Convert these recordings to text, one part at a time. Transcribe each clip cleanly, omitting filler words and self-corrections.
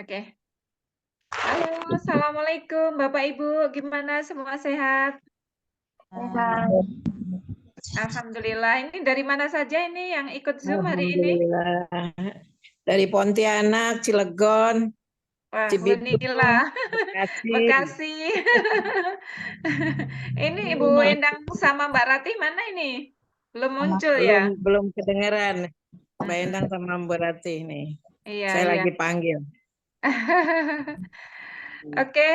Oke. Halo, assalamualaikum Bapak Ibu, gimana semua sehat? Sehat. Alhamdulillah. Ini dari mana saja ini yang ikut Zoom hari ini? Alhamdulillah. Dari Pontianak, Cilegon, Wah, Cibinong, alhamdulillah. Bekasi. Bekasi. Ini Ibu Endang sama Mbak Ratih mana ini? Belum muncul Belum ya? belum kedengeran. Mbak Endang Mm-mm. sama Mbak Ratih nih. Iya, Saya iya. lagi panggil. Oke,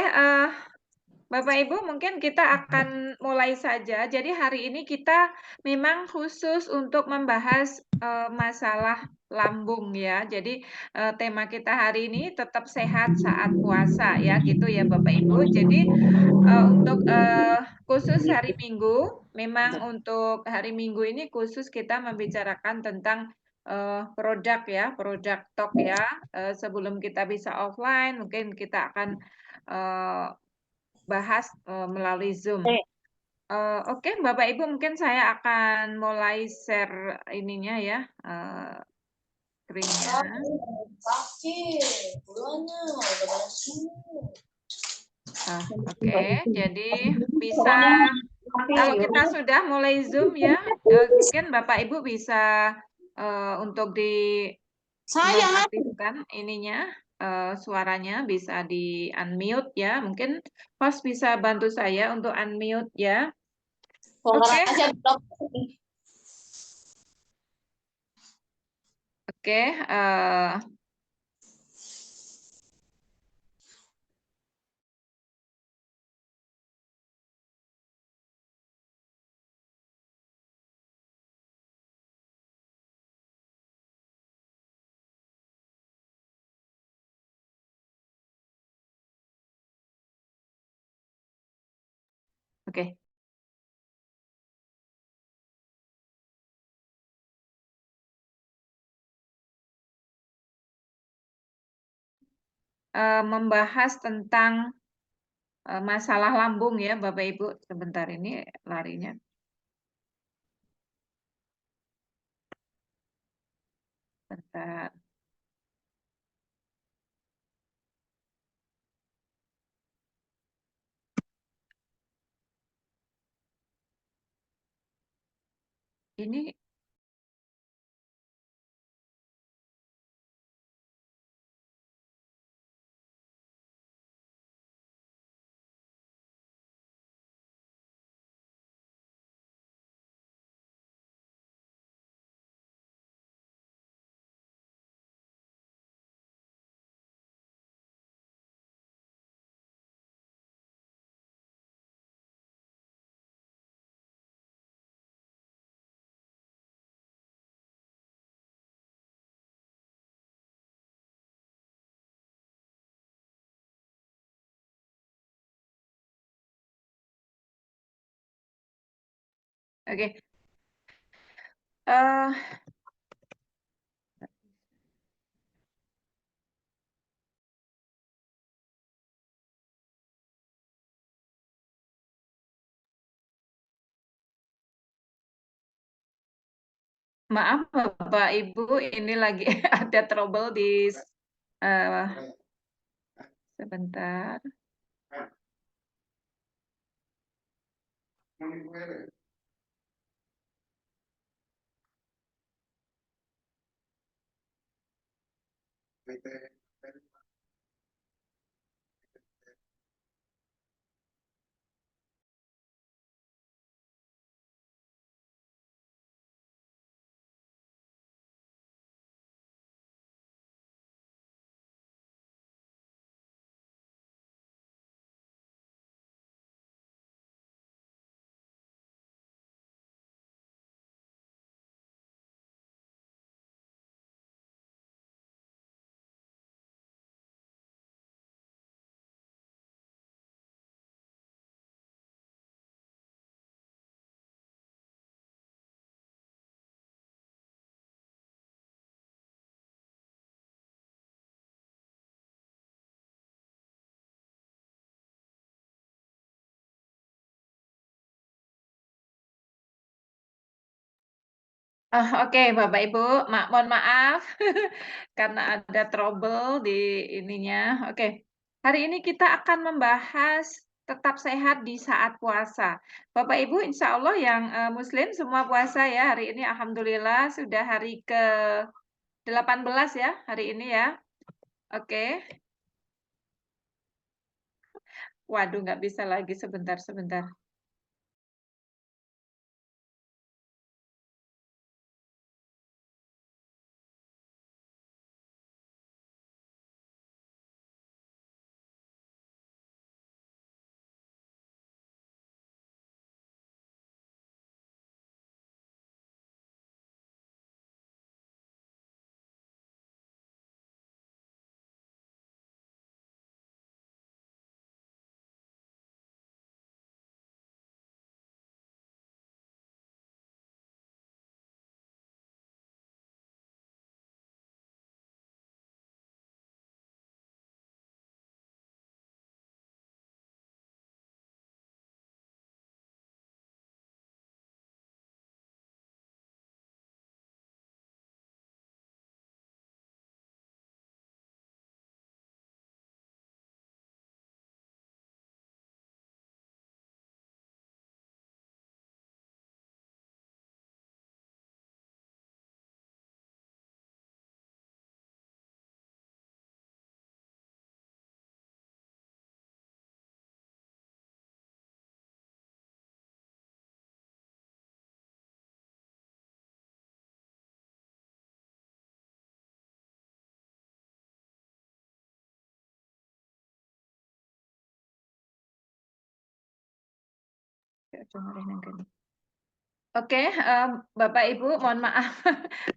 Bapak Ibu, mungkin kita akan mulai saja. Jadi hari ini kita memang khusus untuk membahas masalah lambung ya. Jadi tema kita hari ini tetap sehat saat puasa ya, gitu ya Bapak Ibu. Jadi untuk khusus hari Minggu, memang untuk hari Minggu ini khusus kita membicarakan tentang produk ya, produk talk ya. Sebelum kita bisa offline, mungkin kita akan eh, bahas melalui Zoom. Oke, Bapak Ibu, mungkin saya akan mulai share ininya ya, screen-nya. Oke, jadi bisa kalau kita sudah mulai Zoom ya, mungkin Bapak Ibu bisa untuk nonaktifkan ininya, suaranya bisa di-unmute ya. Mungkin host bisa bantu saya untuk unmute ya. Oke. Oke, oke. Membahas tentang masalah lambung ya, Bapak Ibu. Sebentar ini larinya. Bentar. Ini oke. Eh, maaf Bapak Ibu, ini lagi ada trouble di eh, sebentar. Oh, oke, Bapak Ibu, mohon maaf karena ada trouble di ininya. Oke, hari ini kita akan membahas tetap sehat di saat puasa. Bapak Ibu, insya Allah yang Muslim semua puasa ya hari ini. Alhamdulillah sudah hari ke-18 ya hari ini ya. Oke, waduh nggak bisa lagi sebentar sebentar. Oke, Bapak Ibu mohon maaf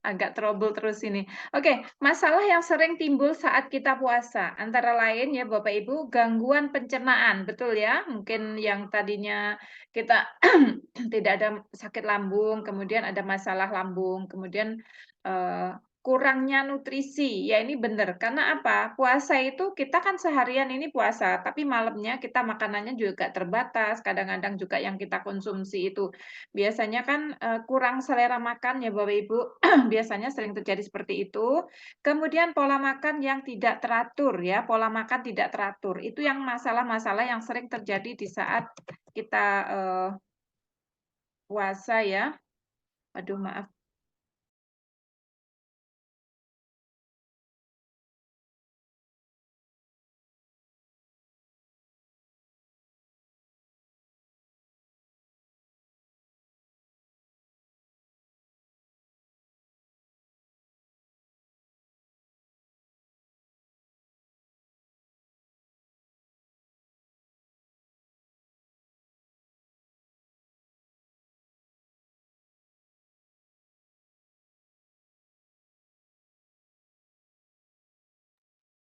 agak trouble terus ini. Oke, masalah yang sering timbul saat kita puasa, antara lain ya Bapak Ibu, gangguan pencernaan, betul ya? Mungkin yang tadinya kita tidak ada sakit lambung, kemudian ada masalah lambung, kemudian, kurangnya nutrisi. Ya ini benar, karena apa? Puasa itu kita kan seharian ini puasa, tapi malamnya kita makanannya juga terbatas, kadang-kadang juga yang kita konsumsi itu biasanya kan, kurang selera makan ya Bapak Ibu, biasanya sering terjadi seperti itu. Kemudian pola makan yang tidak teratur ya, pola makan tidak teratur, itu yang masalah-masalah yang sering terjadi di saat kita, puasa ya. Aduh maaf.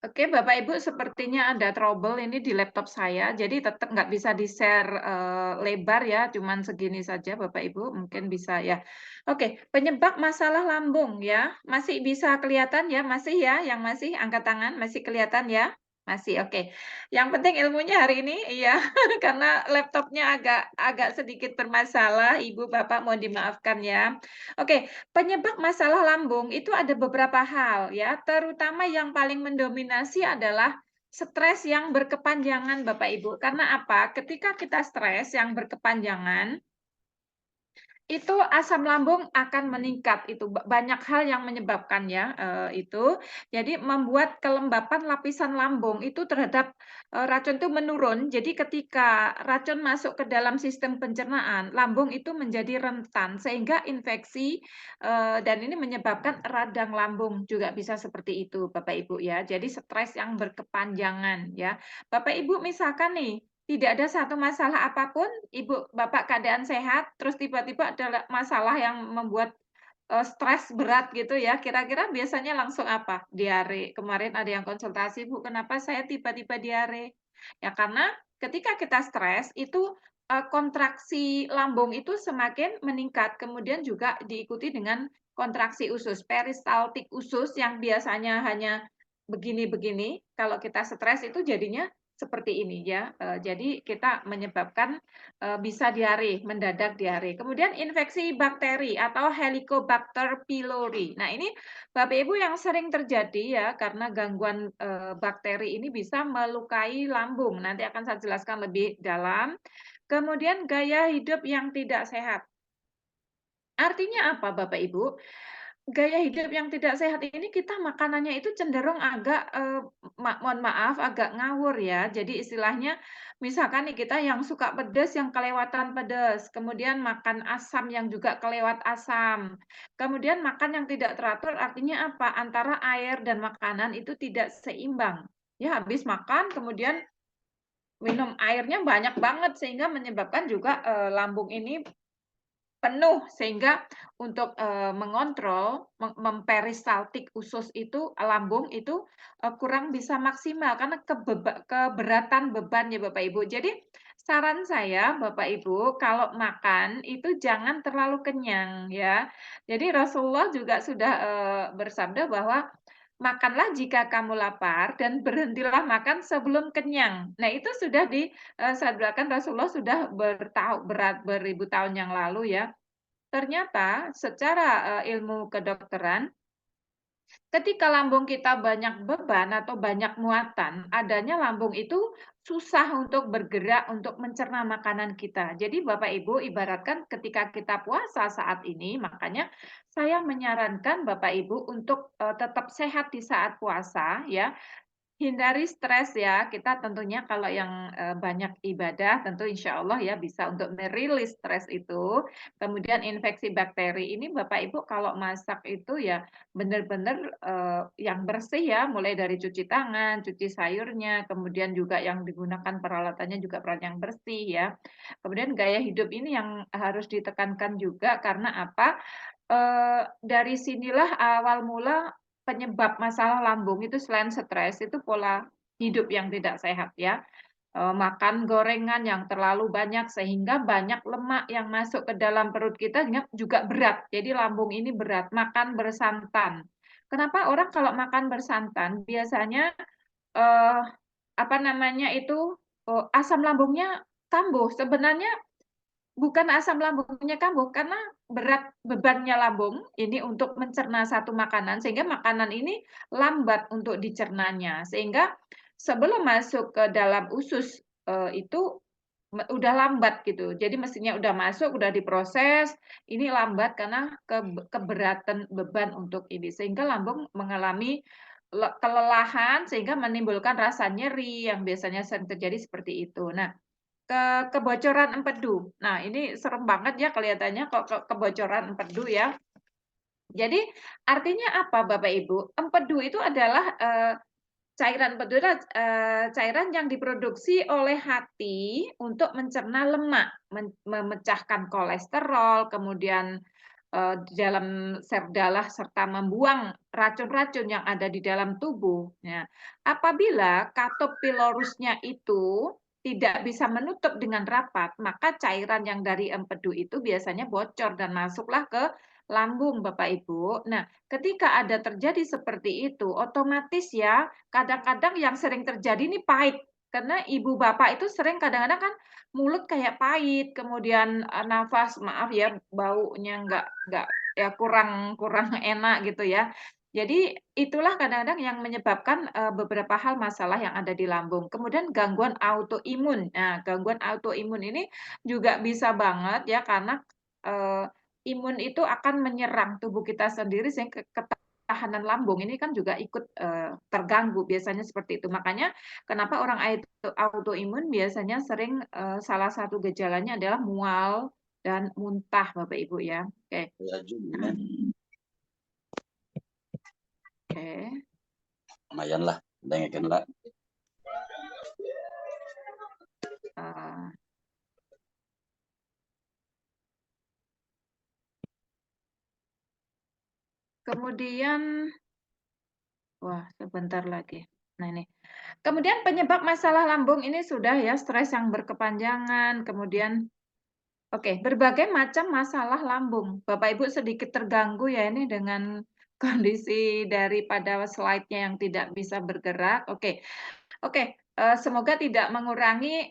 Oke, Bapak Ibu sepertinya ada trouble ini di laptop saya, jadi tetap nggak bisa di-share, lebar ya, cuman segini saja Bapak Ibu, mungkin bisa ya. Oke, penyebab masalah lambung ya, masih bisa kelihatan ya? Masih ya, yang masih angkat tangan, masih kelihatan ya? Masih, oke. Yang penting ilmunya hari ini iya, karena laptopnya agak agak sedikit bermasalah, Ibu, Bapak mohon dimaafkan ya. Oke, penyebab masalah lambung itu ada beberapa hal ya, terutama yang paling mendominasi adalah stres yang berkepanjangan Bapak Ibu. Karena apa? Ketika kita stres yang berkepanjangan, itu asam lambung akan meningkat itu, banyak hal yang menyebabkannya, itu. Jadi membuat kelembapan lapisan lambung itu terhadap, racun itu menurun. Jadi ketika racun masuk ke dalam sistem pencernaan, lambung itu menjadi rentan sehingga infeksi, dan ini menyebabkan radang lambung juga bisa seperti itu Bapak Ibu ya. Jadi stres yang berkepanjangan ya. Bapak Ibu misalkan nih, tidak ada satu masalah apapun, Ibu, Bapak keadaan sehat, terus tiba-tiba ada masalah yang membuat, stres berat gitu ya, kira-kira biasanya langsung apa? Diare. Kemarin ada yang konsultasi, "Bu, kenapa saya tiba-tiba diare?" Ya karena ketika kita stres itu, kontraksi lambung itu semakin meningkat, kemudian juga diikuti dengan kontraksi usus, peristaltik usus yang biasanya hanya begini-begini, kalau kita stres itu jadinya seperti ini ya. Jadi kita menyebabkan bisa diare, mendadak diare. Kemudian infeksi bakteri atau Helicobacter pylori. Nah, ini Bapak Ibu yang sering terjadi ya karena gangguan bakteri ini bisa melukai lambung. Nanti akan saya jelaskan lebih dalam. Kemudian gaya hidup yang tidak sehat. Artinya apa Bapak Ibu? Gaya hidup yang tidak sehat ini kita makanannya itu cenderung agak, mohon maaf agak ngawur ya. Jadi istilahnya misalkan nih kita yang suka pedes yang kelewatan pedes, kemudian makan asam yang juga kelewat asam, kemudian makan yang tidak teratur artinya apa? Antara air dan makanan itu tidak seimbang. Ya habis makan kemudian minum airnya banyak banget sehingga menyebabkan juga, lambung ini penuh, sehingga untuk, mengontrol, memperistaltik usus itu, lambung itu, kurang bisa maksimal karena keberatan beban ya Bapak Ibu. Jadi saran saya Bapak Ibu, kalau makan itu jangan terlalu kenyang ya. Jadi Rasulullah juga sudah, bersabda bahwa, "Makanlah jika kamu lapar dan berhentilah makan sebelum kenyang." Nah itu sudah sabdakan Rasulullah sudah beribu tahun yang lalu ya. Ternyata secara, ilmu kedokteran, ketika lambung kita banyak beban atau banyak muatan, adanya lambung itu susah untuk bergerak untuk mencerna makanan kita. Jadi Bapak Ibu ibaratkan ketika kita puasa saat ini, makanya saya menyarankan Bapak Ibu untuk, tetap sehat di saat puasa ya. Hindari stres ya, kita tentunya kalau yang, banyak ibadah tentu insya Allah ya bisa untuk merilis stres itu. Kemudian infeksi bakteri ini Bapak Ibu kalau masak itu ya benar-benar, yang bersih ya, mulai dari cuci tangan, cuci sayurnya, kemudian juga yang digunakan peralatannya juga peralatan yang bersih ya. Kemudian gaya hidup ini yang harus ditekankan juga karena apa, dari sinilah awal mula penyebab masalah lambung itu selain stres, itu pola hidup yang tidak sehat ya, makan gorengan yang terlalu banyak sehingga banyak lemak yang masuk ke dalam perut kita juga berat. Jadi lambung ini berat, makan bersantan. Kenapa orang kalau makan bersantan biasanya, eee, apa namanya itu, asam lambungnya kambuh. Sebenarnya bukan asam lambungnya kambuh, karena berat bebannya lambung ini untuk mencerna satu makanan, sehingga makanan ini lambat untuk dicernanya. Sehingga sebelum masuk ke dalam usus, itu udah lambat gitu. Jadi mestinya udah masuk, udah diproses, ini lambat karena keberatan beban untuk ini. Sehingga lambung mengalami kelelahan, sehingga menimbulkan rasa nyeri yang biasanya sering terjadi seperti itu. Nah, kebocoran empedu. Nah, ini serem banget ya kelihatannya kok kebocoran empedu ya. Jadi artinya apa Bapak Ibu? Empedu itu adalah, cairan empedu adalah, cairan yang diproduksi oleh hati untuk mencerna lemak, memecahkan kolesterol, kemudian, di dalam sel darah serta membuang racun-racun yang ada di dalam tubuh. Nah, apabila katup pilorusnya itu tidak bisa menutup dengan rapat, maka cairan yang dari empedu itu biasanya bocor dan masuklah ke lambung, Bapak Ibu. Nah, ketika ada terjadi seperti itu, otomatis ya, kadang-kadang yang sering terjadi ini pahit. Karena ibu bapak itu sering kadang-kadang kan mulut kayak pahit, kemudian, nafas maaf ya, baunya nggak ya kurang kurang enak gitu ya. Jadi itulah kadang-kadang yang menyebabkan, beberapa hal masalah yang ada di lambung. Kemudian gangguan autoimun. Nah, gangguan autoimun ini juga bisa banget ya karena, eee, imun itu akan menyerang tubuh kita sendiri sehingga ketahanan lambung ini kan juga ikut, terganggu biasanya seperti itu. Makanya kenapa orang autoimun biasanya sering, salah satu gejalanya adalah mual dan muntah Bapak Ibu ya. Oke. Ya juga, Nah, oke. lumayan lah, dengerin lah. Eee, kemudian wah sebentar lagi. Nah ini, kemudian penyebab masalah lambung ini sudah ya stres yang berkepanjangan, kemudian oke, berbagai macam masalah lambung. Bapak Ibu sedikit terganggu ya ini dengan kondisi daripada slide-nya yang tidak bisa bergerak. Oke oke, semoga tidak mengurangi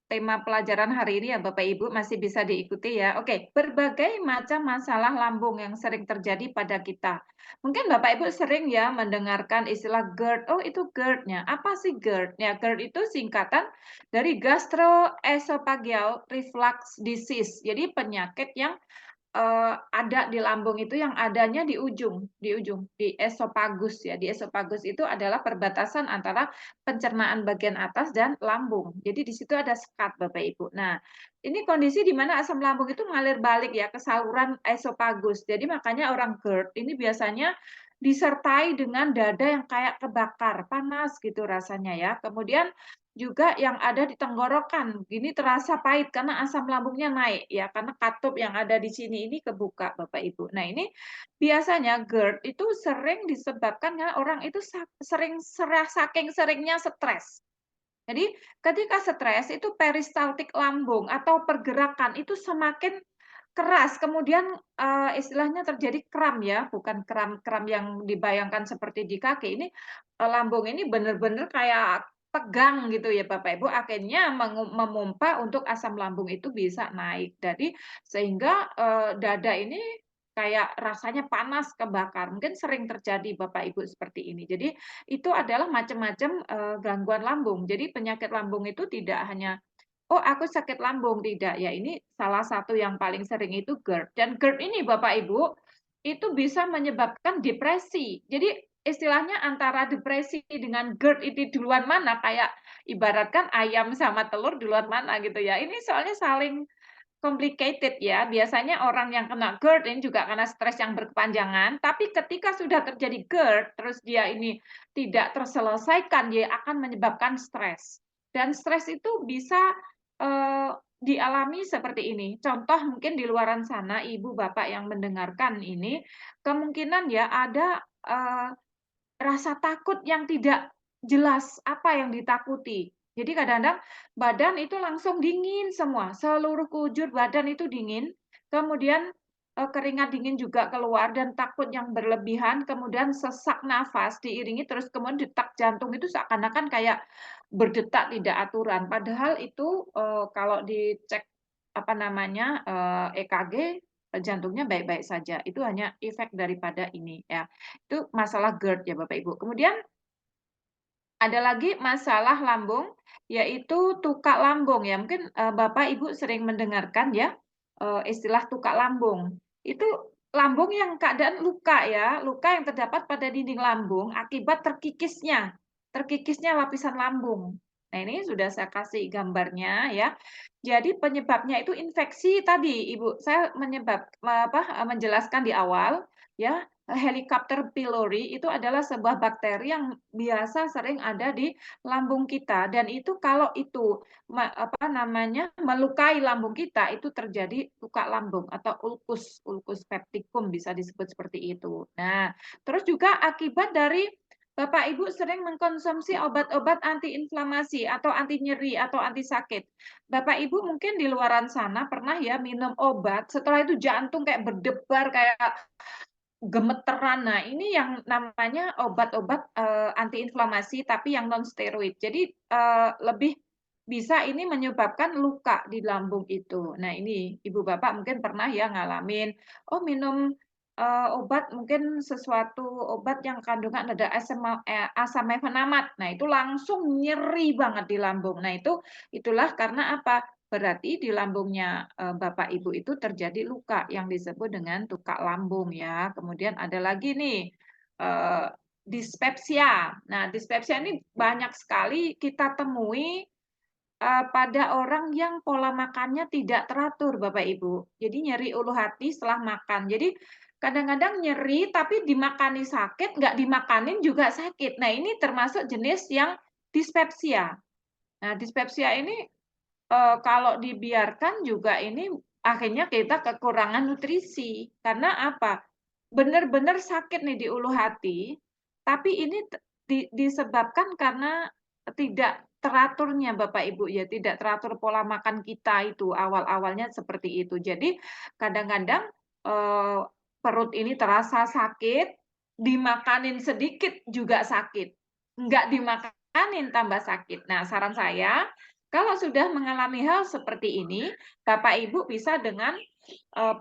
tema pelajaran hari ini ya Bapak Ibu, masih bisa diikuti ya. Oke, berbagai macam masalah lambung yang sering terjadi pada kita. Mungkin Bapak Ibu sering ya mendengarkan istilah GERD. Oh, itu GERD-nya. Apa sih GERD? Ya, GERD itu singkatan dari gastroesophageal reflux disease. Jadi penyakit yang ada di lambung itu yang adanya di ujung, di esofagus ya. Di esofagus itu adalah perbatasan antara pencernaan bagian atas dan lambung. Jadi di situ ada sekat Bapak Ibu. Nah, ini kondisi di mana asam lambung itu mengalir balik ya ke saluran esofagus. Jadi makanya orang GERD ini biasanya disertai dengan dada yang kayak kebakar, panas gitu rasanya ya. Kemudian juga yang ada di tenggorokan, gini terasa pahit karena asam lambungnya naik ya, karena katup yang ada di sini ini kebuka Bapak Ibu. Nah ini biasanya GERD itu sering disebabkan karena orang itu saking seringnya stres. Jadi ketika stres itu peristaltik lambung atau pergerakan itu semakin keras, kemudian istilahnya terjadi kram ya, bukan kram yang dibayangkan seperti di kaki. Ini lambung ini benar-benar kayak tegang gitu ya Bapak Ibu, akhirnya memompa untuk asam lambung itu bisa naik. Jadi sehingga dada ini kayak rasanya panas, kebakar. Mungkin sering terjadi Bapak Ibu seperti ini. Jadi itu adalah macam-macam gangguan lambung. Jadi penyakit lambung itu tidak hanya oh, aku sakit lambung, tidak. Ya, ini salah satu yang paling sering itu GERD. Dan GERD ini Bapak Ibu, itu bisa menyebabkan depresi. Jadi istilahnya antara depresi dengan GERD itu duluan mana, kayak ibaratkan ayam sama telur duluan mana gitu ya. Ini soalnya saling complicated ya. Biasanya orang yang kena GERD ini juga karena stres yang berkepanjangan, tapi ketika sudah terjadi GERD, terus dia ini tidak terselesaikan, dia akan menyebabkan stres. Dan stres itu bisa dialami seperti ini. Contoh mungkin di luaran sana, Ibu, Bapak yang mendengarkan ini, kemungkinan ya ada rasa takut yang tidak jelas apa yang ditakuti. Jadi kadang-kadang badan itu langsung dingin semua, seluruh kujur badan itu dingin, kemudian keringat dingin juga keluar dan takut yang berlebihan, kemudian sesak nafas diiringi terus kemudian detak jantung itu seakan-akan kayak berdetak tidak aturan. Padahal itu kalau dicek apa namanya EKG jantungnya baik-baik saja. Itu hanya efek daripada ini ya. Itu masalah GERD ya Bapak Ibu. Kemudian ada lagi masalah lambung, yaitu tukak lambung ya. Mungkin Bapak Ibu sering mendengarkan ya istilah tukak lambung. Itu lambung yang keadaan luka ya, luka yang terdapat pada dinding lambung akibat terkikisnya lapisan lambung. Nah ini sudah saya kasih gambarnya ya. Jadi penyebabnya itu infeksi tadi, Ibu. Saya menjelaskan di awal ya. Helicobacter pylori itu adalah sebuah bakteri yang biasa sering ada di lambung kita dan itu kalau itu melukai lambung kita itu terjadi luka lambung atau ulcus pepticum bisa disebut seperti itu. Nah, terus juga akibat dari Bapak Ibu sering mengkonsumsi obat-obat antiinflamasi atau anti nyeri atau anti sakit. Bapak Ibu mungkin di luaran sana pernah ya minum obat, setelah itu jantung kayak berdebar kayak gemeteran. Nah, ini yang namanya obat-obat antiinflamasi tapi yang non steroid. Jadi lebih bisa ini menyebabkan luka di lambung itu. Nah, ini Ibu Bapak mungkin pernah ya ngalamin, oh minum obat mungkin sesuatu obat yang kandungan ada asam mefenamat. Nah, itu langsung nyeri banget di lambung. Nah, itulah karena apa? Berarti di lambungnya Bapak Ibu itu terjadi luka yang disebut dengan tukak lambung ya. Kemudian ada lagi nih dispepsia. Nah, dispepsia ini banyak sekali kita temui pada orang yang pola makannya tidak teratur, Bapak Ibu. Jadi nyeri ulu hati setelah makan. Jadi kadang-kadang nyeri tapi dimakani sakit, nggak dimakanin juga sakit. Nah, ini termasuk jenis yang dispepsia. Nah, dispepsia ini kalau dibiarkan juga ini akhirnya kita kekurangan nutrisi. Karena apa? Benar-benar sakit nih di ulu hati, tapi ini disebabkan karena tidak teraturnya Bapak Ibu ya, tidak teratur pola makan kita itu awal-awalnya seperti itu. Jadi kadang-kadang perut ini terasa sakit, dimakanin sedikit juga sakit. Enggak dimakanin Anin tambah sakit. Nah, saran saya, kalau sudah mengalami hal seperti ini, Bapak Ibu bisa dengan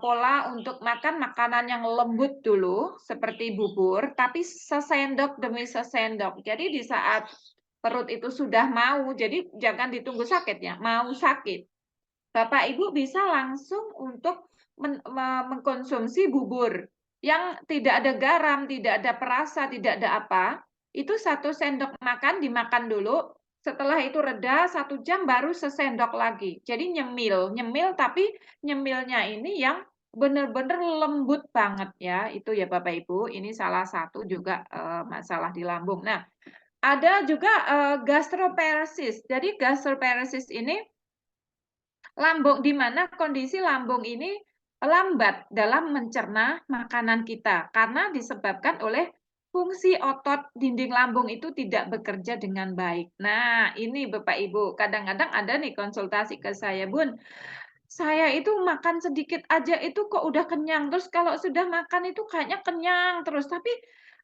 pola untuk makan makanan yang lembut dulu, seperti bubur, tapi sesendok demi sesendok. Jadi di saat perut itu sudah mau, jadi jangan ditunggu sakit ya, mau sakit. Bapak Ibu bisa langsung untuk mengkonsumsi bubur yang tidak ada garam, tidak ada perasa, tidak ada apa. Itu 1 sendok makan dimakan dulu, setelah itu reda 1 jam baru sesendok lagi. Jadi nyemil tapi nyemilnya ini yang benar-benar lembut banget ya. Itu ya Bapak Ibu, ini salah satu juga masalah di lambung. Nah, ada juga gastroparesis. Jadi gastroparesis ini lambung di mana kondisi lambung ini lambat dalam mencerna makanan kita karena disebabkan oleh fungsi otot dinding lambung itu tidak bekerja dengan baik. Nah, ini Bapak Ibu, kadang-kadang ada nih konsultasi ke saya, "Bun, saya itu makan sedikit aja itu kok udah kenyang, terus kalau sudah makan itu kayaknya kenyang terus, tapi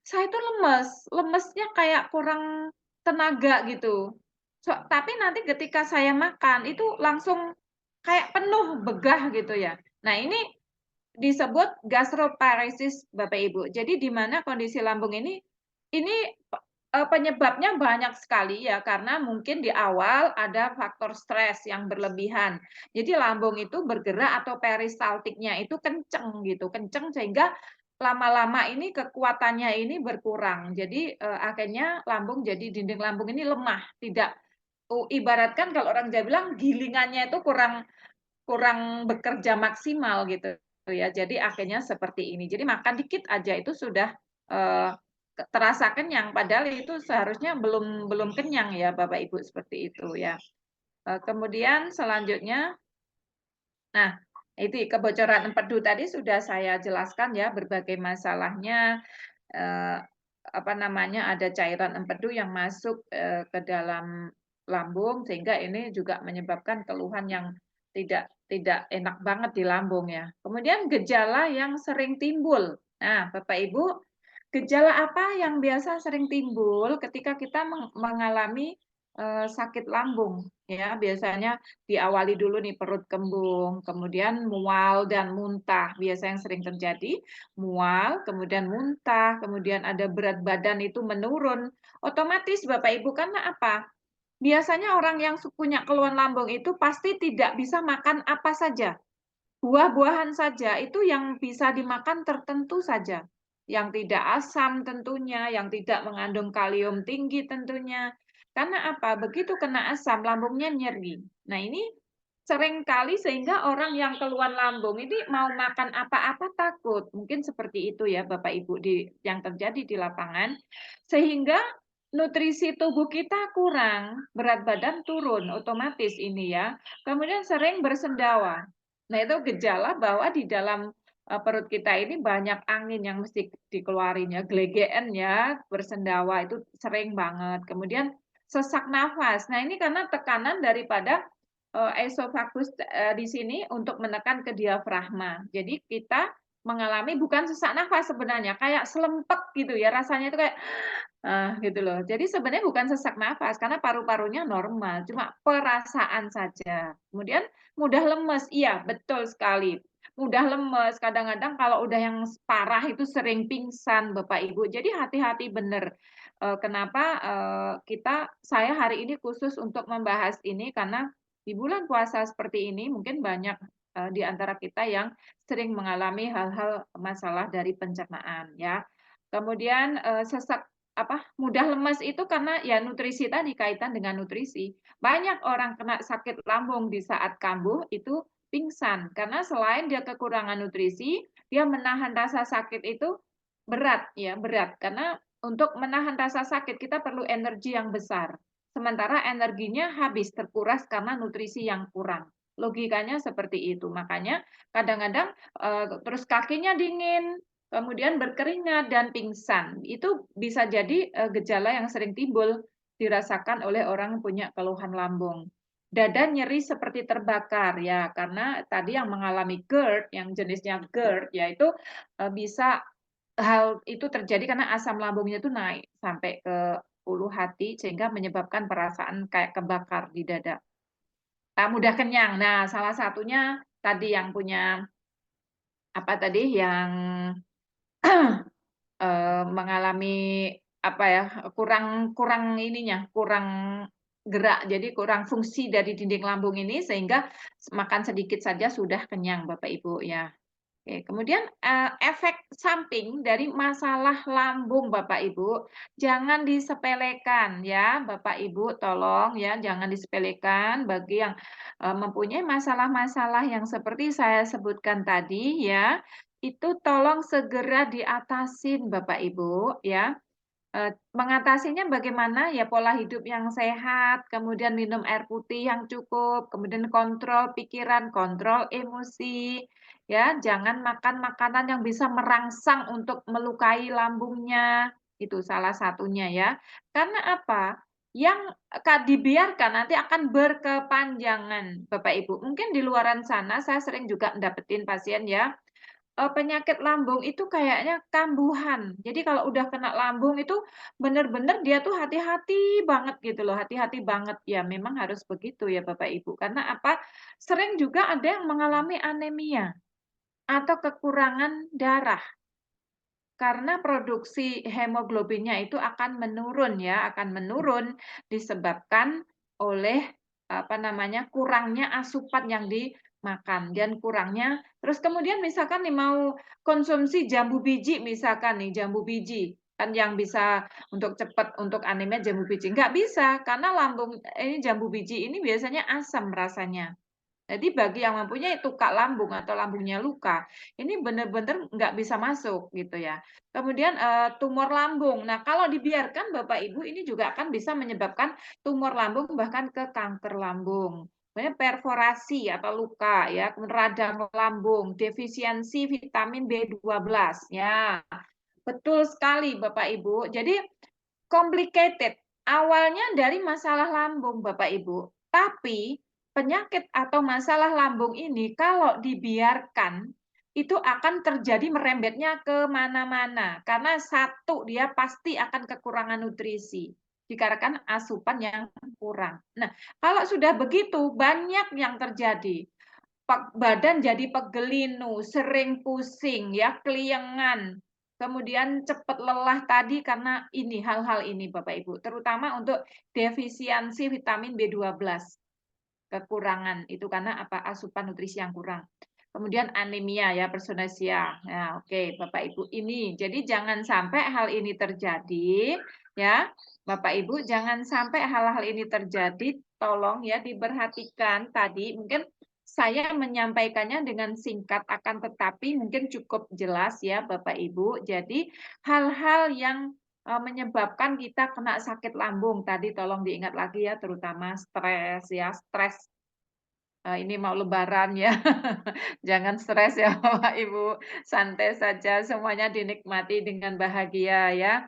saya itu lemes, lemesnya kayak kurang tenaga gitu. Tapi nanti ketika saya makan itu langsung kayak penuh, begah gitu ya. Nah, ini disebut gastroparesis Bapak Ibu. Jadi di mana kondisi lambung ini penyebabnya banyak sekali ya, karena mungkin di awal ada faktor stres yang berlebihan. Jadi lambung itu bergerak atau peristaltiknya itu kenceng gitu, kenceng sehingga lama-lama ini kekuatannya ini berkurang. Jadi akhirnya lambung jadi dinding lambung ini lemah, tidak ibaratkan kalau orang Jawa bilang gilingannya itu kurang kurang bekerja maksimal gitu ya. Jadi akhirnya seperti ini. Jadi makan dikit aja itu sudah terasa kenyang, padahal itu seharusnya belum kenyang ya Bapak Ibu seperti itu ya. Kemudian selanjutnya, nah itu kebocoran empedu tadi sudah saya jelaskan ya berbagai masalahnya. Apa namanya, ada cairan empedu yang masuk ke dalam lambung sehingga ini juga menyebabkan keluhan yang tidak enak banget di lambung ya. Kemudian gejala yang sering timbul. Nah, Bapak Ibu, gejala apa yang biasa sering timbul ketika kita mengalami sakit lambung ya? Biasanya diawali dulu nih perut kembung, kemudian mual dan muntah. Biasa yang sering terjadi mual, kemudian muntah, kemudian ada berat badan itu menurun. Otomatis Bapak Ibu karena apa? Biasanya orang yang punya keluhan lambung itu pasti tidak bisa makan apa saja. Buah-buahan saja itu yang bisa dimakan tertentu saja. Yang tidak asam tentunya, yang tidak mengandung kalium tinggi tentunya. Karena apa? Begitu kena asam, lambungnya nyeri. Nah, ini sering kali sehingga orang yang keluhan lambung ini mau makan apa-apa takut. Mungkin seperti itu ya Bapak Ibu yang terjadi di lapangan. Sehingga nutrisi tubuh kita kurang, berat badan turun otomatis ini ya. Kemudian sering bersendawa. Nah, itu gejala bahwa di dalam perut kita ini banyak angin yang mesti dikeluarin ya, glegeken ya, bersendawa itu sering banget. Kemudian sesak nafas. Nah, ini karena tekanan daripada esofagus di sini untuk menekan ke diafragma. Jadi kita mengalami bukan sesak nafas sebenarnya, kayak selempek gitu ya, rasanya itu kayak gitu loh. Jadi sebenarnya bukan sesak nafas karena paru-parunya normal, cuma perasaan saja. Kemudian mudah lemes, iya betul sekali. Mudah lemes, kadang-kadang kalau udah yang parah itu sering pingsan Bapak Ibu. Jadi hati-hati bener. Kenapa saya hari ini khusus untuk membahas ini karena di bulan puasa seperti ini mungkin banyak di antara kita yang sering mengalami hal-hal masalah dari pencernaan ya. Kemudian sesak mudah lemas itu karena ya nutrisi tadi, kaitan dengan nutrisi. Banyak orang kena sakit lambung di saat kambuh itu pingsan karena selain dia kekurangan nutrisi, dia menahan rasa sakit itu berat ya, berat. Karena untuk menahan rasa sakit kita perlu energi yang besar. Sementara energinya habis terkuras karena nutrisi yang kurang. Logikanya seperti itu. Makanya kadang-kadang terus kakinya dingin, kemudian berkeringat dan pingsan. Itu bisa jadi gejala yang sering timbul dirasakan oleh orang yang punya keluhan lambung. Dada nyeri seperti terbakar ya, karena tadi yang mengalami GERD, yang jenisnya GERD, yaitu bisa hal itu terjadi karena asam lambungnya itu naik sampai ke ulu hati sehingga menyebabkan perasaan kayak kebakar di dada. Mudah kenyang. Nah, salah satunya tadi yang punya apa tadi yang mengalami apa ya, kurang ininya, kurang gerak, jadi kurang fungsi dari dinding lambung ini sehingga makan sedikit saja sudah kenyang Bapak Ibu ya. Oke, kemudian, efek samping dari masalah lambung Bapak Ibu, jangan disepelekan ya Bapak Ibu, tolong ya jangan disepelekan bagi yang, mempunyai masalah-masalah yang seperti saya sebutkan tadi ya, itu tolong segera diatasin Bapak Ibu ya. Mengatasinya bagaimana? Ya pola hidup yang sehat, kemudian minum air putih yang cukup, kemudian kontrol pikiran, kontrol emosi, ya. Jangan makan makanan yang bisa merangsang untuk melukai lambungnya, itu salah satunya ya. Karena apa? Yang dibiarkan nanti akan berkepanjangan, Bapak Ibu. Mungkin di luaran sana saya sering juga dapetin pasien ya, penyakit lambung itu kayaknya kambuhan. Jadi kalau udah kena lambung itu bener-bener dia tuh hati-hati banget gitu loh, hati-hati banget. Ya memang harus begitu ya Bapak Ibu, karena apa, sering juga ada yang mengalami anemia atau kekurangan darah. Karena produksi hemoglobinnya itu akan menurun ya, akan menurun disebabkan oleh, apa namanya, kurangnya asupan yang dimakan dan kurangnya terus kemudian misalkan nih mau konsumsi jambu biji misalkan nih, jambu biji, kan yang bisa untuk cepat untuk anemia jambu biji, nggak bisa karena lambung ini jambu biji ini biasanya asam rasanya. Jadi bagi yang mempunyai tukak lambung atau lambungnya luka, ini benar-benar nggak bisa masuk gitu ya. Kemudian, tumor lambung. Nah, kalau dibiarkan Bapak Ibu ini juga akan bisa menyebabkan tumor lambung bahkan ke kanker lambung. Kemudian perforasi atau luka ya, kemudian radang lambung, defisiensi vitamin B12 ya. Betul sekali Bapak Ibu. Jadi complicated. Awalnya dari masalah lambung, Bapak Ibu. Tapi penyakit atau masalah lambung ini kalau dibiarkan itu akan terjadi merembetnya ke mana-mana. Karena satu, dia pasti akan kekurangan nutrisi. Dikarenakan asupan yang kurang. Nah, kalau sudah begitu, banyak yang terjadi. Badan jadi pegelinu, sering pusing, ya, keliengan, kemudian cepat lelah tadi karena ini, hal-hal ini Bapak Ibu, terutama untuk defisiensi vitamin B12, kekurangan itu karena apa? Asupan nutrisi yang kurang. Kemudian anemia ya, Berzonasia. Nah, oke Bapak Ibu ini. Jadi jangan sampai hal ini terjadi ya. Bapak Ibu jangan sampai hal-hal ini terjadi. Tolong ya diperhatikan tadi. Mungkin saya menyampaikannya dengan singkat akan tetapi mungkin cukup jelas ya Bapak Ibu. Jadi hal-hal yang menyebabkan kita kena sakit lambung tadi tolong diingat lagi ya, terutama stres ya, stres ini mau lebaran ya, jangan stres ya Bapak Ibu, santai saja semuanya dinikmati dengan bahagia ya.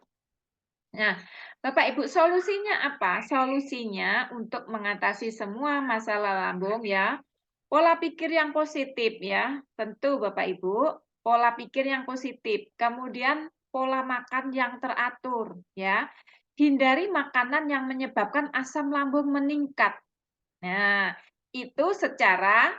Nah, Bapak Ibu solusinya apa? Solusinya untuk mengatasi semua masalah lambung ya, pola pikir yang positif ya, tentu Bapak Ibu, pola pikir yang positif, kemudian pola makan yang teratur ya, hindari makanan yang menyebabkan asam lambung meningkat. Nah, itu secara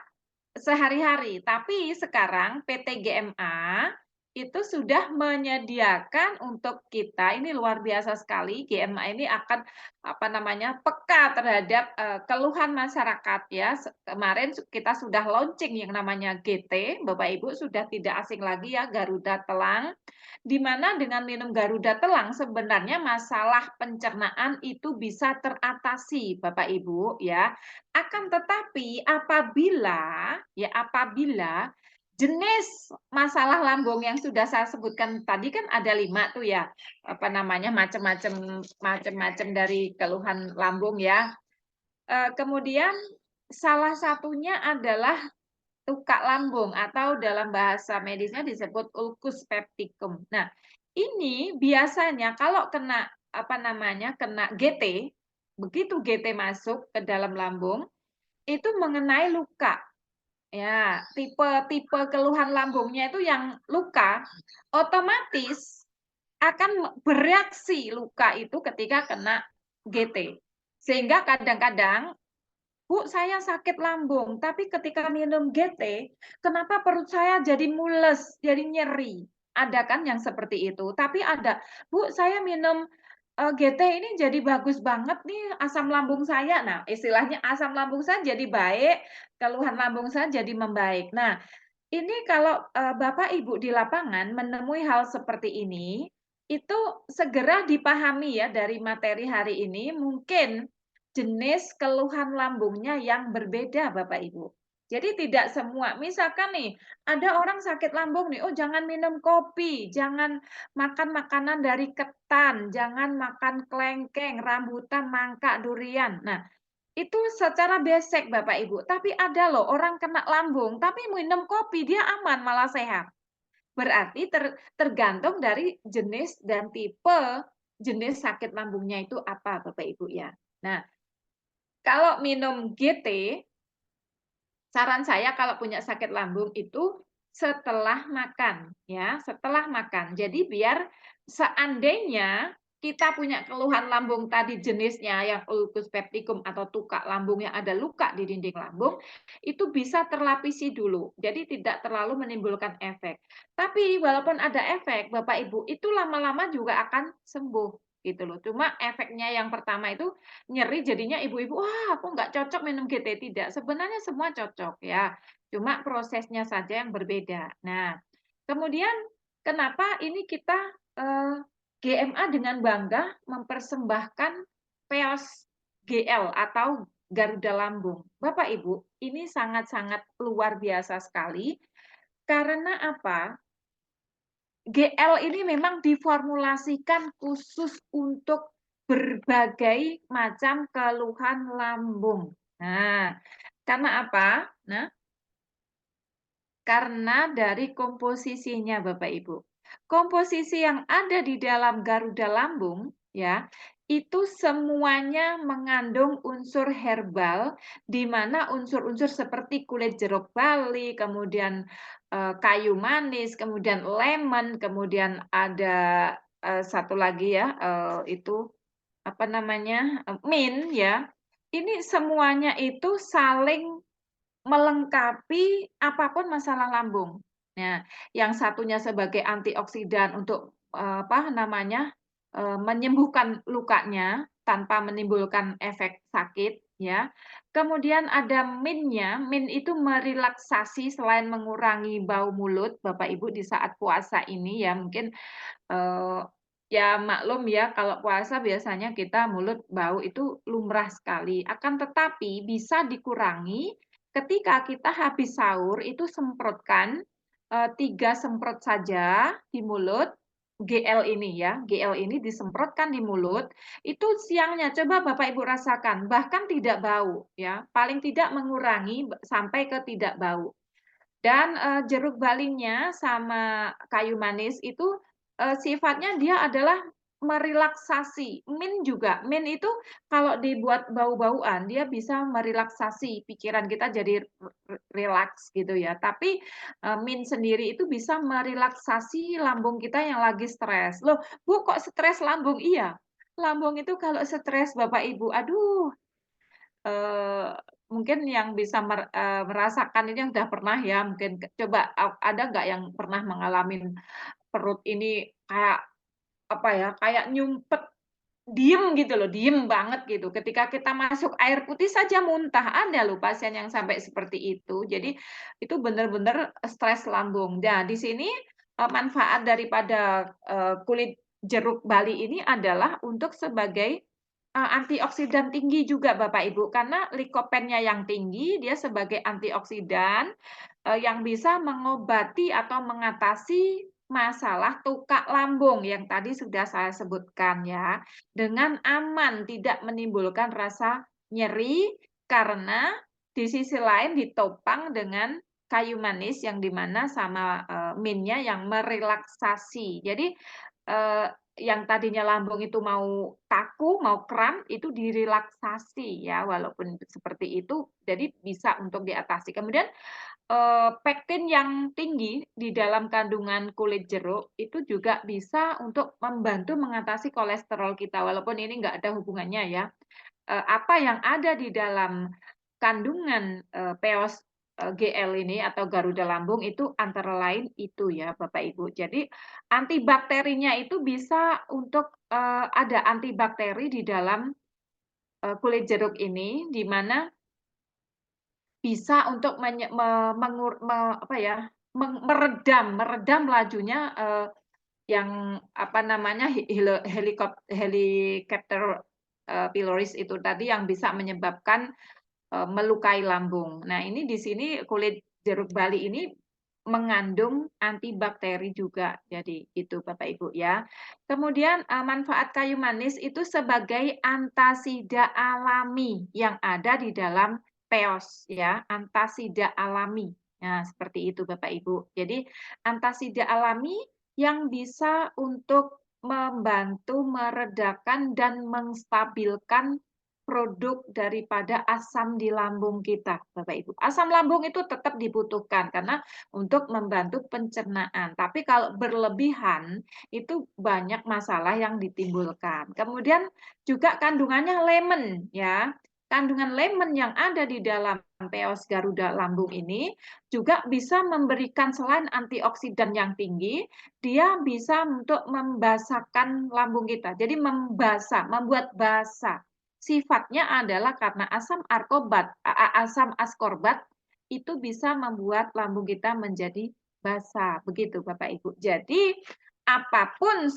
sehari-hari, tapi sekarang PT GMA itu sudah menyediakan untuk kita, ini luar biasa sekali, GMA ini akan, apa namanya, peka terhadap, keluhan masyarakat ya. Kemarin kita sudah launching yang namanya GT, Bapak Ibu sudah tidak asing lagi ya, Garuda Telang, di mana dengan minum Garuda Telang sebenarnya masalah pencernaan itu bisa teratasi Bapak Ibu ya. Akan tetapi apabila jenis masalah lambung yang sudah saya sebutkan tadi kan ada 5 tuh ya, apa namanya, macam-macam dari keluhan lambung ya. Kemudian salah satunya adalah tukak lambung atau dalam bahasa medisnya disebut ulcus pepticum. Nah, ini biasanya kalau kena, apa namanya, kena GT, begitu GT masuk ke dalam lambung, itu mengenai luka. Ya, tipe-tipe keluhan lambungnya itu yang luka, otomatis akan bereaksi luka itu ketika kena GT. Sehingga kadang-kadang, "Bu, saya sakit lambung, tapi ketika minum GT, kenapa perut saya jadi mules, jadi nyeri?" Ada kan yang seperti itu. Tapi ada, "Bu, saya minum, GT ini jadi bagus banget nih asam lambung saya." Nah, istilahnya asam lambung saya jadi baik, keluhan lambung saya jadi membaik. Nah, ini kalau, Bapak Ibu di lapangan menemui hal seperti ini, itu segera dipahami ya dari materi hari ini, mungkin jenis keluhan lambungnya yang berbeda Bapak Ibu. Jadi tidak semua misalkan nih, ada orang sakit lambung nih, "Oh jangan minum kopi, jangan makan makanan dari ketan, jangan makan kelengkeng, rambutan, mangga, durian." Nah, itu secara basic Bapak Ibu, tapi ada loh orang kena lambung, tapi minum kopi dia aman, malah sehat. Berarti tergantung dari jenis dan tipe jenis sakit lambungnya itu apa Bapak Ibu ya. Nah, kalau minum GT, saran saya kalau punya sakit lambung itu setelah makan ya, setelah makan. Jadi biar seandainya kita punya keluhan lambung tadi jenisnya yang ulcus pepticum atau tukak lambung yang ada luka di dinding lambung, itu bisa terlapisi dulu. Jadi tidak terlalu menimbulkan efek. Tapi walaupun ada efek, Bapak Ibu, itu lama-lama juga akan sembuh gitu loh. Cuma efeknya yang pertama itu nyeri jadinya ibu-ibu, "Wah, aku nggak cocok minum GT." Tidak, sebenarnya semua cocok ya, cuma prosesnya saja yang berbeda. Nah, kemudian kenapa ini kita, GMA dengan bangga mempersembahkan Peos GL atau Garuda Lambung. Bapak Ibu, ini sangat-sangat luar biasa sekali, karena apa? GL ini memang diformulasikan khusus untuk berbagai macam keluhan lambung. Nah, karena apa? Nah, karena dari komposisinya Bapak Ibu. Komposisi yang ada di dalam Garuda Lambung ya, itu semuanya mengandung unsur herbal di mana unsur-unsur seperti kulit jeruk bali, kemudian kayu manis, kemudian lemon, kemudian ada satu lagi ya, itu apa namanya? Mint ya. Ini semuanya itu saling melengkapi apapun masalah lambung. Nah, yang satunya sebagai antioksidan untuk, apa namanya, menyembuhkan lukanya tanpa menimbulkan efek sakit, ya. Kemudian ada mint-nya, mint itu merelaksasi selain mengurangi bau mulut, Bapak Ibu di saat puasa ini ya, mungkin Eee, ya maklum ya kalau puasa biasanya kita mulut bau itu lumrah sekali, akan tetapi bisa dikurangi ketika kita habis sahur itu semprotkan, 3 semprot saja di mulut, GL ini ya, GL ini disemprotkan di mulut, itu siangnya coba Bapak Ibu rasakan, bahkan tidak bau ya, paling tidak mengurangi sampai ke tidak bau. Dan, jeruk balinya sama kayu manis itu, sifatnya dia adalah merelaksasi. Mint juga, mint itu kalau dibuat bau-bauan, dia bisa merelaksasi pikiran kita jadi rileks gitu ya. Tapi, mint sendiri itu bisa merelaksasi lambung kita yang lagi stres. "Loh, Bu, kok stres lambung?" Iya, lambung itu kalau stres Bapak Ibu, aduh. Eee, Mungkin yang bisa merasakan ini yang udah pernah ya, mungkin coba ada nggak yang pernah mengalami perut ini kayak, apa ya, kayak nyumpet, diem gitu loh, diem banget gitu. Ketika kita masuk air putih saja muntah, ada loh pasien yang sampai seperti itu. Jadi itu benar-benar stres lambung. Nah, di sini, manfaat daripada, kulit jeruk bali ini adalah untuk sebagai antioksidan tinggi juga Bapak Ibu, karena likopennya yang tinggi, dia sebagai antioksidan, yang bisa mengobati atau mengatasi masalah tukak lambung yang tadi sudah saya sebutkan ya, dengan aman, tidak menimbulkan rasa nyeri, karena di sisi lain ditopang dengan kayu manis yang di mana sama, mint-nya yang merelaksasi. Jadi, eee yang tadinya lambung itu mau kaku, mau kram, itu direlaksasi ya, walaupun seperti itu, jadi bisa untuk diatasi. Kemudian pektin yang tinggi di dalam kandungan kulit jeruk itu juga bisa untuk membantu mengatasi kolesterol kita, walaupun ini nggak ada hubungannya ya. Apa yang ada di dalam kandungan, peos, GL ini atau Garuda Lambung itu antara lain itu ya Bapak Ibu. Jadi antibakterinya itu bisa untuk, ada antibakteri di dalam, kulit jeruk ini, di mana bisa untuk menye me mengur me apa ya, meredam lajunya, yang apa namanya, Helicobacter, pylori itu tadi yang bisa menyebabkan, melukai lambung. Nah, ini di sini kulit jeruk bali ini mengandung antibakteri juga. Jadi itu Bapak Ibu ya. Kemudian, manfaat kayu manis itu sebagai antasida alami yang ada di dalam peos ya, antasida alami. Nah, seperti itu Bapak Ibu. Jadi antasida alami yang bisa untuk membantu meredakan dan menstabilkan produk daripada asam di lambung kita, Bapak Ibu. Asam lambung itu tetap dibutuhkan karena untuk membantu pencernaan. Tapi kalau berlebihan itu banyak masalah yang ditimbulkan. Kemudian juga kandungannya lemon ya. Kandungan lemon yang ada di dalam peos Garuda Lambung ini juga bisa memberikan selain antioksidan yang tinggi, dia bisa untuk membasahkan lambung kita. Jadi membasah, membuat basah. Sifatnya adalah karena asam askorbat itu bisa membuat lambung kita menjadi basah, begitu Bapak Ibu. Jadi apapun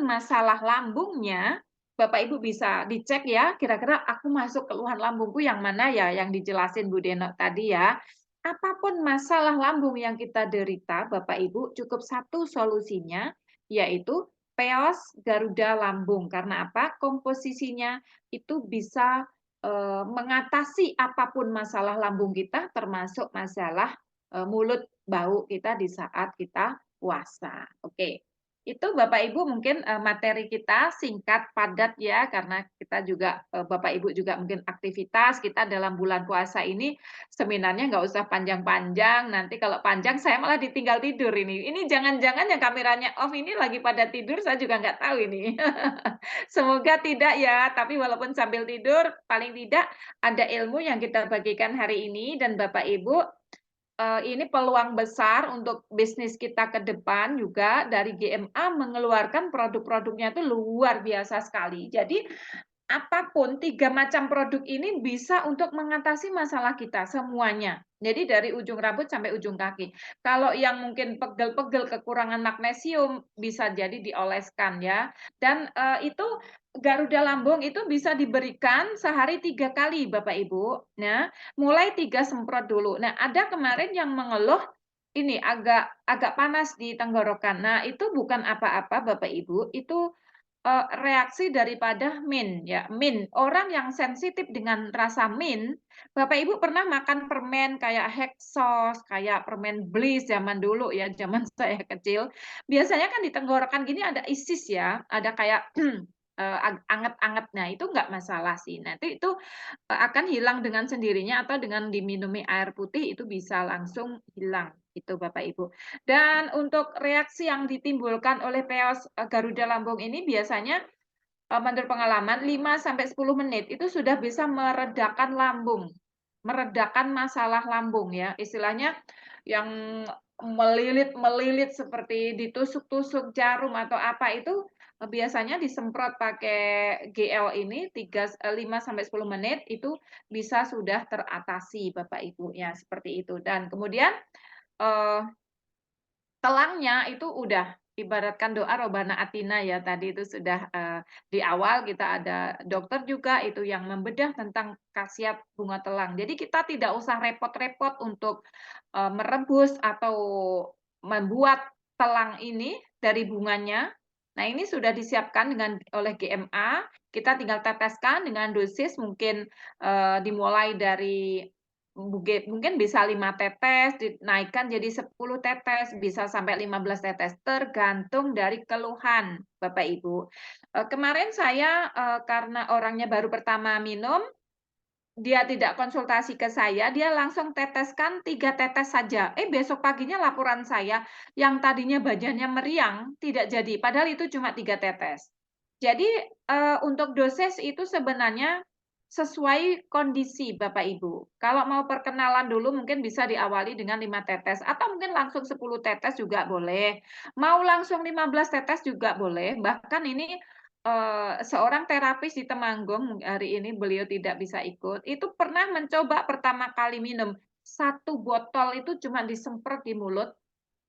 masalah lambungnya, Bapak Ibu bisa dicek ya, kira-kira aku masuk keluhan lambungku yang mana ya, yang dijelasin Bu Deno tadi ya. Apapun masalah lambung yang kita derita, Bapak Ibu, cukup satu solusinya, yaitu peos Garuda Lambung. Karena apa? Komposisinya itu bisa mengatasi apapun masalah lambung kita, termasuk masalah mulut bau kita di saat kita puasa. Oke, itu Bapak Ibu mungkin materi kita singkat padat ya, karena kita juga Bapak Ibu juga mungkin aktivitas kita dalam bulan puasa ini seminarnya nggak usah panjang-panjang. Nanti kalau panjang saya malah ditinggal tidur ini. Ini jangan-jangan yang kameranya off ini lagi pada tidur, saya juga nggak tahu ini. Semoga tidak ya, tapi walaupun sambil tidur, paling tidak ada ilmu yang kita bagikan hari ini dan Bapak Ibu, ini peluang besar untuk bisnis kita ke depan juga dari GMA mengeluarkan produk-produknya itu luar biasa sekali. Jadi apapun 3 macam produk ini bisa untuk mengatasi masalah kita semuanya. Jadi dari ujung rambut sampai ujung kaki. Kalau yang mungkin pegel-pegel kekurangan magnesium bisa jadi dioleskan ya. Dan itu Garuda Lambung itu bisa diberikan sehari 3 kali Bapak Ibu. Nah, mulai 3 semprot dulu. Nah, ada kemarin yang mengeluh ini agak panas di tenggorokan. Nah, itu bukan apa-apa Bapak Ibu, itu reaksi daripada mint ya, mint. Orang yang sensitif dengan rasa mint, Bapak Ibu pernah makan permen kayak Hexos, kayak permen Bliss zaman dulu ya, zaman saya kecil. Biasanya kan di tenggorokan gini ada isis ya, ada kayak anget-anget. Nah, itu nggak masalah sih. Nanti itu akan hilang dengan sendirinya atau dengan diminumi air putih itu bisa langsung hilang, itu Bapak Ibu. Dan untuk reaksi yang ditimbulkan oleh peos Garuda Lambung ini biasanya menurut pengalaman 5 sampai 10 menit itu sudah bisa meredakan lambung, meredakan masalah lambung ya. Istilahnya yang melilit-melilit seperti ditusuk-tusuk jarum atau apa itu biasanya disemprot pakai GL ini 5 sampai 10 menit itu bisa sudah teratasi Bapak Ibu ya, seperti itu. Dan kemudian eh, telangnya itu udah ibaratkan doa Robana Atina ya, tadi itu sudah, di awal kita ada dokter juga itu yang membedah tentang khasiat bunga telang. Jadi kita tidak usah repot-repot untuk, merebus atau membuat telang ini dari bunganya. Nah, ini sudah disiapkan oleh GMA, kita tinggal teteskan dengan dosis mungkin, dimulai dari mungkin bisa 5 tetes, dinaikkan jadi 10 tetes, bisa sampai 15 tetes, tergantung dari keluhan, Bapak Ibu. Kemarin saya, karena orangnya baru pertama minum, dia tidak konsultasi ke saya, dia langsung teteskan 3 tetes saja. Besok paginya laporan saya yang tadinya badannya meriang tidak jadi, padahal itu cuma 3 tetes. Jadi, untuk dosis itu sebenarnya sesuai kondisi Bapak Ibu. Kalau mau perkenalan dulu mungkin bisa diawali dengan 5 tetes atau mungkin langsung 10 tetes juga boleh. Mau langsung 15 tetes juga boleh. Bahkan ini seorang terapis di Temanggung, hari ini beliau tidak bisa ikut, itu pernah mencoba pertama kali minum, 1 botol itu cuma disemprot di mulut,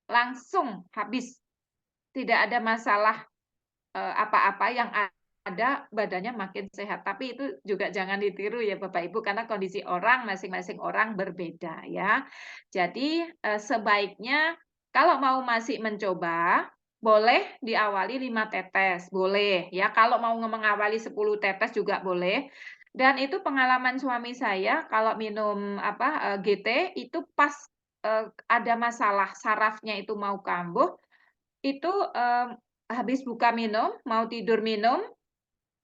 langsung habis. Tidak ada masalah, apa-apa, yang ada badannya makin sehat. Tapi itu juga jangan ditiru ya Bapak Ibu, karena kondisi orang, masing-masing orang berbeda ya. Jadi, sebaiknya kalau mau masih mencoba, boleh diawali 5 tetes, boleh ya. Kalau mau mengawali 10 tetes juga boleh. Dan itu pengalaman suami saya kalau minum GT itu pas, ada masalah sarafnya itu mau kambuh, itu, habis buka minum, mau tidur minum,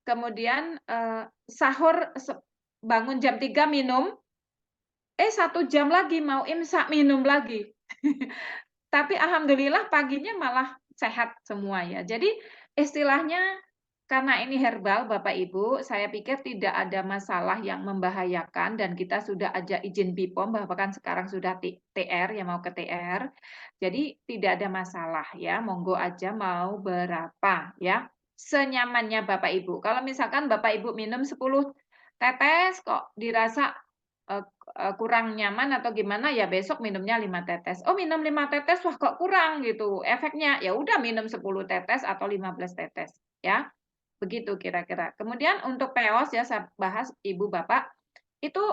kemudian, sahur bangun jam 3 minum, 1 jam lagi mau imsak minum lagi. Tapi alhamdulillah paginya malah sehat semua ya. Jadi istilahnya karena ini herbal Bapak Ibu, saya pikir tidak ada masalah yang membahayakan dan kita sudah ajak izin BPOM, bahkan sekarang sudah TR ya mau ke TR. Jadi tidak ada masalah ya, monggo aja mau berapa ya. Senyamannya Bapak Ibu. Kalau misalkan Bapak Ibu minum 10 tetes kok dirasa kurang nyaman atau gimana, ya besok minumnya 5 tetes. Oh minum 5 tetes, wah kok kurang gitu efeknya, ya udah minum 10 tetes atau 15 tetes, ya. Begitu kira-kira. Kemudian untuk peos ya saya bahas Ibu Bapak, itu,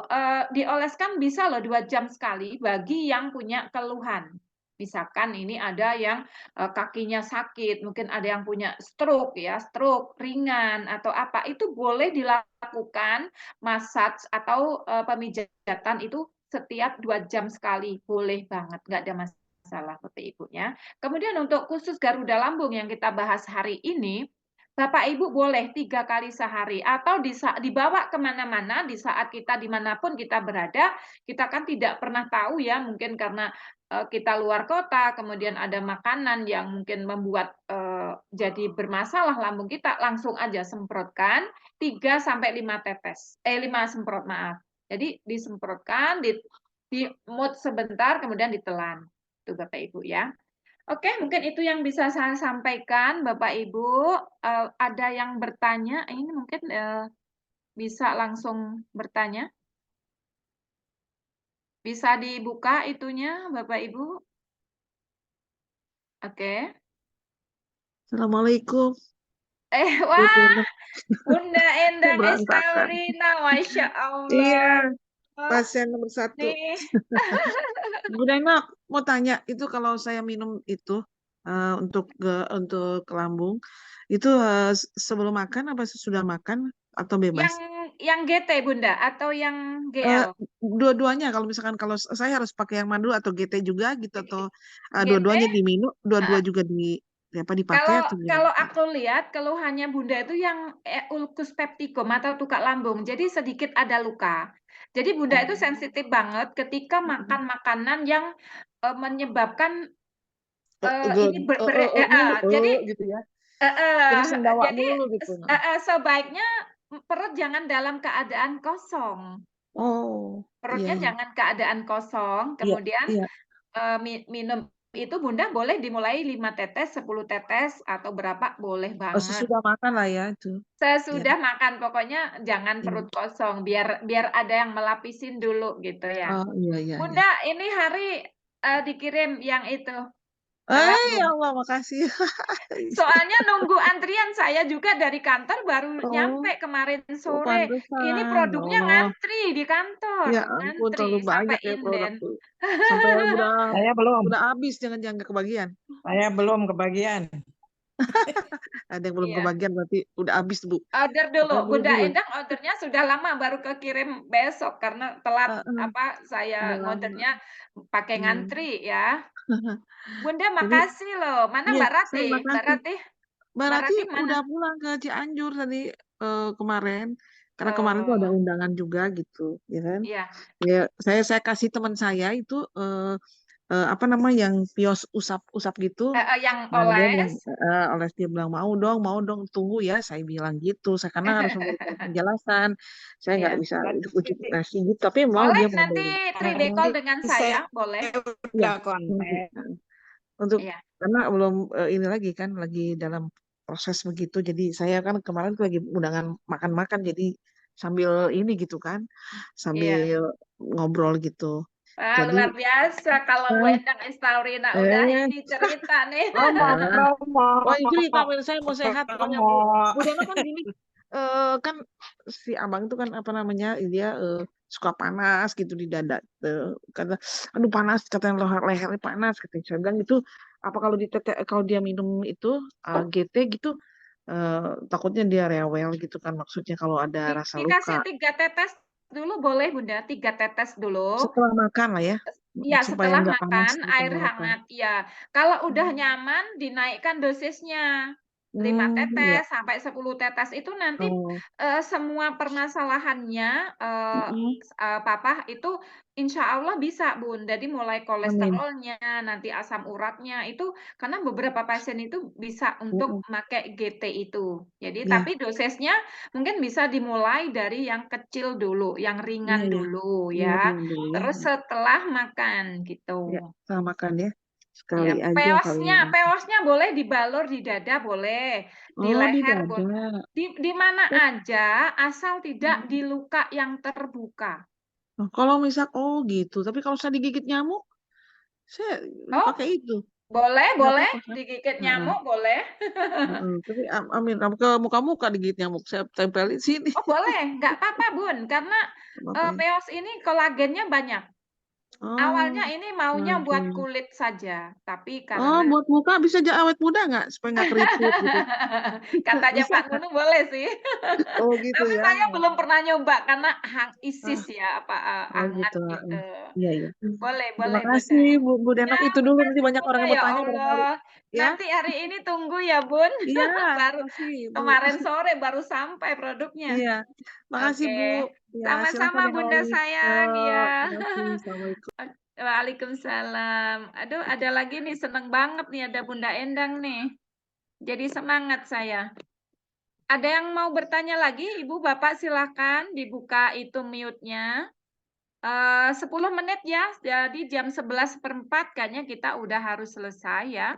dioleskan bisa loh 2 jam sekali bagi yang punya keluhan. Misalkan ini ada yang, kakinya sakit, mungkin ada yang punya stroke ya, stroke ringan atau apa, itu boleh dilakukan massage atau, pemijatan itu setiap 2 jam sekali, boleh banget, nggak ada masalah Bapak Ibunya. Kemudian untuk khusus Garuda Lambung yang kita bahas hari ini, Bapak Ibu boleh 3 kali sehari atau dibawa ke mana-mana di saat kita dimanapun kita berada, kita kan tidak pernah tahu ya, mungkin karena, kita luar kota, kemudian ada makanan yang mungkin membuat, jadi bermasalah lambung kita, langsung aja semprotkan 3 sampai 5 tetes, 5 semprot, maaf. Jadi disemprotkan, dimut sebentar, kemudian ditelan. Itu Bapak Ibu ya. Oke, mungkin itu yang bisa saya sampaikan Bapak Ibu. Ada yang bertanya, ini mungkin, bisa langsung bertanya? Bisa dibuka itunya Bapak Ibu? Oke. Assalamualaikum. Wah, Bunda Endang Berantakan. Estaurina, Masya Iya, Allah. pasien nomor 1. Nih. Bunda Enak, mau tanya, itu kalau saya minum itu untuk lambung, itu sebelum makan apa sesudah makan atau bebas? Yang GT Bunda atau yang Eh, GL? Dua-duanya, kalau misalkan kalau saya harus pakai yang mandu atau GT juga gitu, atau GT? dua-duanya diminum, dua-dua juga dipakai Kalau atau gimana? kalau aku lihat keluhannya Bunda itu yang, ulcus pepticum atau tukak lambung, jadi sedikit ada luka. Jadi Bunda itu sensitif banget ketika makan makanan yang, menyebabkan, ini heeh, jadi gitu ya. heeh, Terus bawa jadi mulu gitu. sebaiknya perut jangan dalam keadaan kosong. Oh, iya Perutnya iya. jangan keadaan kosong, Iya, kemudian, iya. minum itu Bunda boleh dimulai 5 tetes, 10 tetes, atau berapa boleh Oh, banget. sesudah makan lah ya itu. Ya, Sesudah makan, pokoknya jangan iya. perut kosong, biar biar ada yang melapisin dulu gitu ya. Oh, iya iya iya. Bunda, ini hari, dikirim yang itu, Ya lambung. Allah, makasih. Soalnya nunggu antrian, saya juga dari kantor baru Oh, nyampe kemarin oh sore. Ini pantesan. produknya Oh, ngantri di kantor, ya ampun, terlalu ngantri sampai banyak ya produk inden. tuh. Sampai Saya belum. udah habis, jangan kebagian. Saya belum kebagian. Ada yang belum Iya. kebagian berarti udah habis, Bu. Order dulu, Makanya Bunda buru-buru. Endang ordernya sudah lama, baru kekirim besok karena telat Heeh, saya udah lama. ngordernya pakai ngantri ya. Bunda Jadi, makasih loh. Mana iya, Mbak saya Ratih? Mbak makasih. Ratih? Mbak Mbak Rati Ratih mana? udah pulang ke Cianjur tadi kemarin. Karena kemarin tuh ada Oh, undangan juga gitu, ya kan? iya, Ya, saya kasih teman saya itu apa namanya yang pios usap gitu. yang Nah, dia bilang, oles. dia bilang mau dong, tunggu ya. Saya bilang gitu. Saya karena harus memberikan penjelasan. Saya nggak Ya, bisa ujuk ngasih gitu. Tapi mau boleh dia mau nanti beli. 3D call dengan Saya saya, boleh. Ya, udah kontak. untuk Iya, karena belum ini lagi kan lagi dalam proses begitu. Jadi saya kan kemarin tuh lagi undangan makan-makan. Jadi sambil ini gitu kan, iya. sambil ngobrol gitu. Jadi Luar biasa kalau Bu eh, Endang Estaurina udah eh, ini cerita nih. Promo, eh, promo, oh ini cerita saya mau sehat pokoknya promo. Bu Dana kan gini kan si abang itu kan apa namanya dia suka panas gitu di dada kata aduh panas katanya lehernya panas katanya saya bilang gitu apa kalau dia minum itu GT gitu eh, takutnya dia rewel gitu kan maksudnya kalau ada rasa luka Dikasih 3 tetes dulu boleh Bunda, 3 tetes dulu. setelah makan lah ya Ya supaya setelah nggak panas makan air setelah makan. hangat, ya. Kalau udah nyaman dinaikkan dosisnya. 5 Ya. tetes sampai 10 tetes itu nanti, Oh. semua permasalahannya, Mm-mm. Papa itu insya Allah bisa, Bun. Jadi mulai Amin. kolesterolnya, nanti asam uratnya, itu karena beberapa pasien itu bisa untuk Mm-mm. pakai GT itu. Jadi Ya, tapi dosisnya mungkin bisa dimulai dari yang kecil dulu, yang ringan iya ya. dulu Yang ya. ringan dulu ya. Terus setelah makan gitu. Ya, sama makan ya. Sekali Ya, aja kali peosnya, ya. peosnya boleh dibalur di dada boleh, di Oh, di leher boleh, dada. di mana Oh, aja asal tidak mm. di luka yang terbuka. Oh, kalau misal, oh gitu. Tapi kalau saya digigit nyamuk, saya Oh, pakai itu. boleh, Nggak boleh apa-apa kan? digigit Heeh, nyamuk boleh. heeh. Tapi amin, ke muka-muka digigit nyamuk. Saya tempelin sini. Oh, boleh, nggak apa-apa, Bun, karena Nggak apa-apa ya. peos ini kolagennya banyak. Awalnya Oh, ini maunya buat lagi. kulit saja, tapi Oh, karena buat muka bisa jadi awet muda nggak? Supaya nggak keriput gitu. katanya Bisa Pak nggak? Nunu boleh sih. Oh gitu Tapi ya. saya belum pernah nyoba karena ISIS Ah, ya, apa, oh hangat gitu. gitu. Iya, iya. Boleh Terima boleh kasih Bunda. Bu Ya Denok. Itu dulu nanti makasih banyak orang Bunda, yang mau ya tanya barangkali. Allah. Ya, Nanti hari ini tunggu ya Bun. iya, Baru makasih Bu. kemarin sore baru sampai produknya. Iya, makasih Oke. Bu. Ya, Sama-sama silakan yang mau Bunda ke. sayang, ya. Makasih. Assalamualaikum. Waalaikumsalam. Aduh, ada lagi nih, seneng banget nih ada Bunda Endang nih. Jadi semangat saya. Ada yang mau bertanya lagi, Ibu, Bapak, silakan dibuka itu mute-nya. 10 menit ya, jadi jam 11:04 kayaknya kita udah harus selesai ya.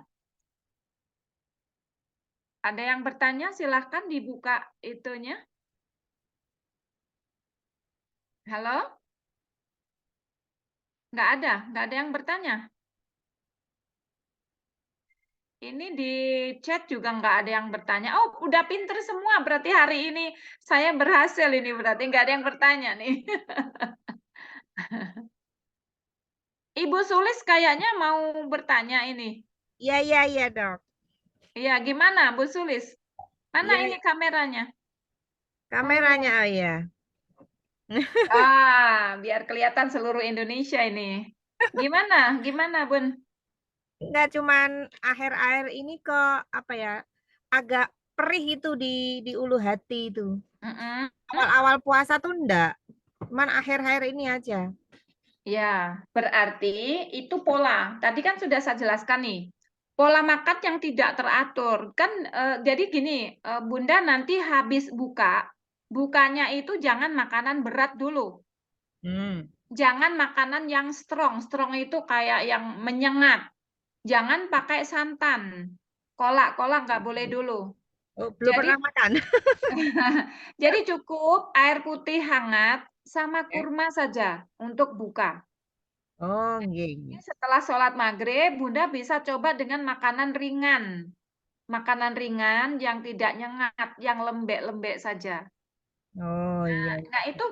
Ada yang bertanya, silahkan dibuka itunya. Halo? Nggak ada yang bertanya. Ini di chat juga nggak ada yang bertanya. Oh, udah pinter semua, berarti hari ini saya berhasil ini, berarti nggak ada yang bertanya nih. Ibu Sulis kayaknya mau bertanya ini. Iya dok. Iya, gimana Bu Sulis? Mana Iya ini kameranya? kameranya oh ya. Biar kelihatan seluruh Indonesia ini. Gimana Bun? Enggak cuman akhir-akhir ini kok apa ya agak perih itu di ulu hati itu. Mm-mm. Awal-awal puasa tuh enggak. Cuman akhir-akhir ini aja. Ya, berarti itu pola. Tadi kan sudah saya jelaskan nih. Pola makan yang tidak teratur. Kan jadi gini, Bunda nanti habis buka, bukanya itu jangan makanan berat dulu. Jangan makanan yang strong. Strong itu kayak yang menyengat. Jangan pakai santan. Kolak nggak boleh dulu. Oh, belum Jadi pernah makan. jadi cukup air putih hangat sama kurma saja untuk buka. Oh, Jadi nggih. setelah sholat maghrib, Bunda bisa coba dengan makanan ringan. Makanan ringan yang tidak nyengat, yang lembek-lembek saja. Oh iya. Nah, itu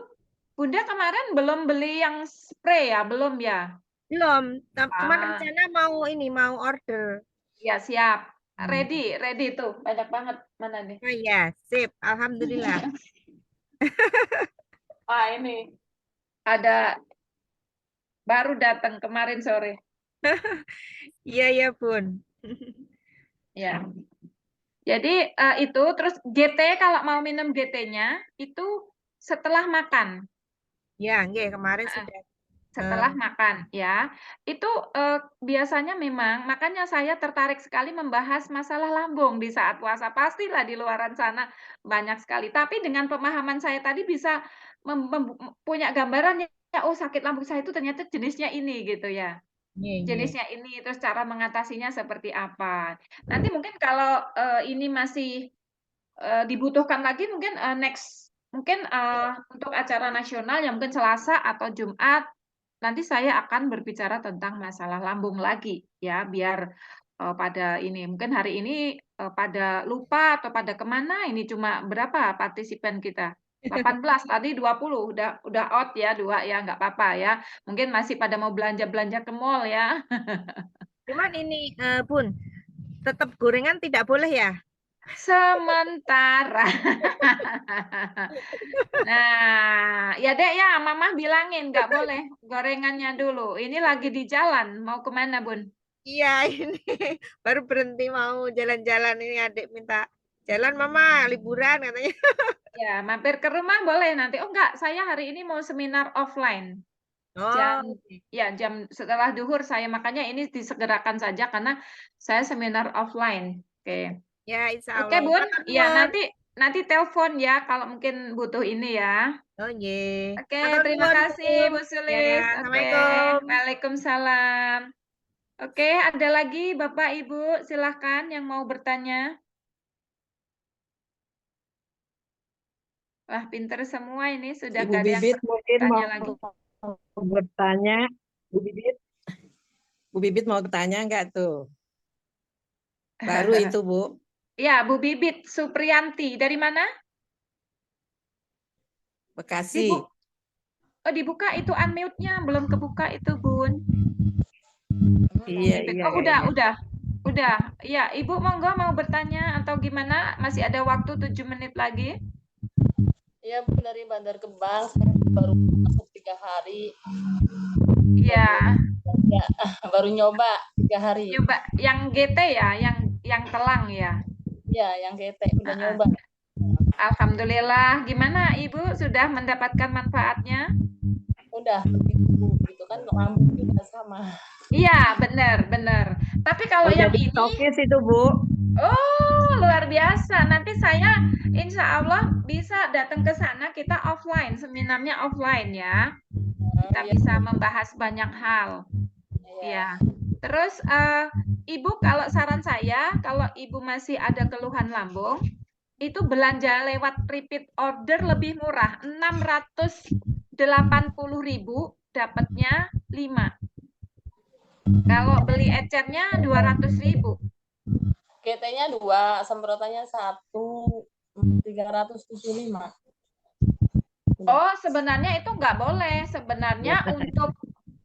Bunda kemarin belum beli yang spray ya? Belum ya? Belum. Cuman Ah, rencana mau ini mau order. ya siap. Hmm. Ready tuh. Banyak banget. Mana nih? Oh iya, sip. Alhamdulillah. Wah, ini ada baru datang kemarin sore. Iya Bun. Ya. Jadi itu terus GT kalau mau minum GT-nya itu setelah makan. Ya, nggih, kemarin Heeh. sudah. Setelah makan ya. Itu biasanya memang makanya saya tertarik sekali membahas masalah lambung di saat puasa. Pastilah di luaran sana banyak sekali. Tapi dengan pemahaman saya tadi bisa punya gambaran ya, oh sakit lambung saya itu ternyata jenisnya ini gitu ya. Nggih, nggih. Jenisnya ini, terus cara mengatasinya seperti apa. Nanti mungkin kalau ini masih dibutuhkan lagi mungkin mungkin untuk acara nasional yang mungkin Selasa atau Jumat nanti saya akan berbicara tentang masalah lambung lagi ya, biar pada ini mungkin hari ini pada lupa atau pada kemana ini cuma berapa partisipan kita? 18 tadi 20 udah out ya 2 ya nggak apa-apa ya. Mungkin masih pada mau belanja-belanja ke mall ya. Cuman ini, Bun, tetap gorengan tidak boleh ya? Sementara. Nah, ya Dek ya, Mama bilangin nggak boleh gorengannya dulu. Ini lagi di jalan, mau kemana Bun? Iya, ini baru berhenti mau jalan-jalan, ini adik minta jalan Mama, liburan katanya. Ya, mampir ke rumah boleh nanti. Oh enggak, saya hari ini mau seminar offline. Jam Oh, jam setelah duhur saya, makanya ini disegerakan saja karena saya seminar offline. Oke. ya insya Oke Allah. Bun, Matur ya nuwun. nanti telepon ya kalau mungkin butuh ini ya. Oh, nggih. Oke, Matur terima nuwun, kasih Bu. Bu Ya, Sulis. Oke, Assalamualaikum. Waalaikumsalam. Oke, ada lagi Bapak Ibu, silahkan yang mau bertanya. Wah, pinter semua ini, sudah Ibu gak ada yang Bibit mungkin bertanya mau lagi. bertanya. Bu Bibit mau bertanya enggak tuh? Baru itu, Bu. Ya, Bu Bibit Supriyanti. Dari mana? Bekasi. Oh, dibuka itu unmute-nya, belum kebuka itu, Bun. Iya, Bibit. iya. Oh, udah. Ya, Ibu monggo mau bertanya atau gimana? Masih ada waktu 7 menit lagi. Iya, Bu, dari Bandar Kembang, saya baru masuk 3 hari. Iya. Ya, baru nyoba 3 hari. Nyoba yang GT ya, yang telang ya. Ya, yang GT udah nyoba. Alhamdulillah. Gimana Ibu sudah mendapatkan manfaatnya? Udah, gitu kan lambung juga sama. Iya, benar. Tapi kalau yang jadi ini, stokis itu, Bu. oh luar biasa. Nanti saya insya Allah bisa datang ke sana, kita offline, seminarnya offline ya. Kita bisa membahas banyak hal. Ya. Terus Ibu kalau saran saya, kalau Ibu masih ada keluhan lambung, itu belanja lewat repeat order lebih murah, 680.000 dapatnya 5. Kalau beli ecernya 200.000. GT-nya 2, semprotannya 1, 375. Oh, sebenarnya itu nggak boleh. Sebenarnya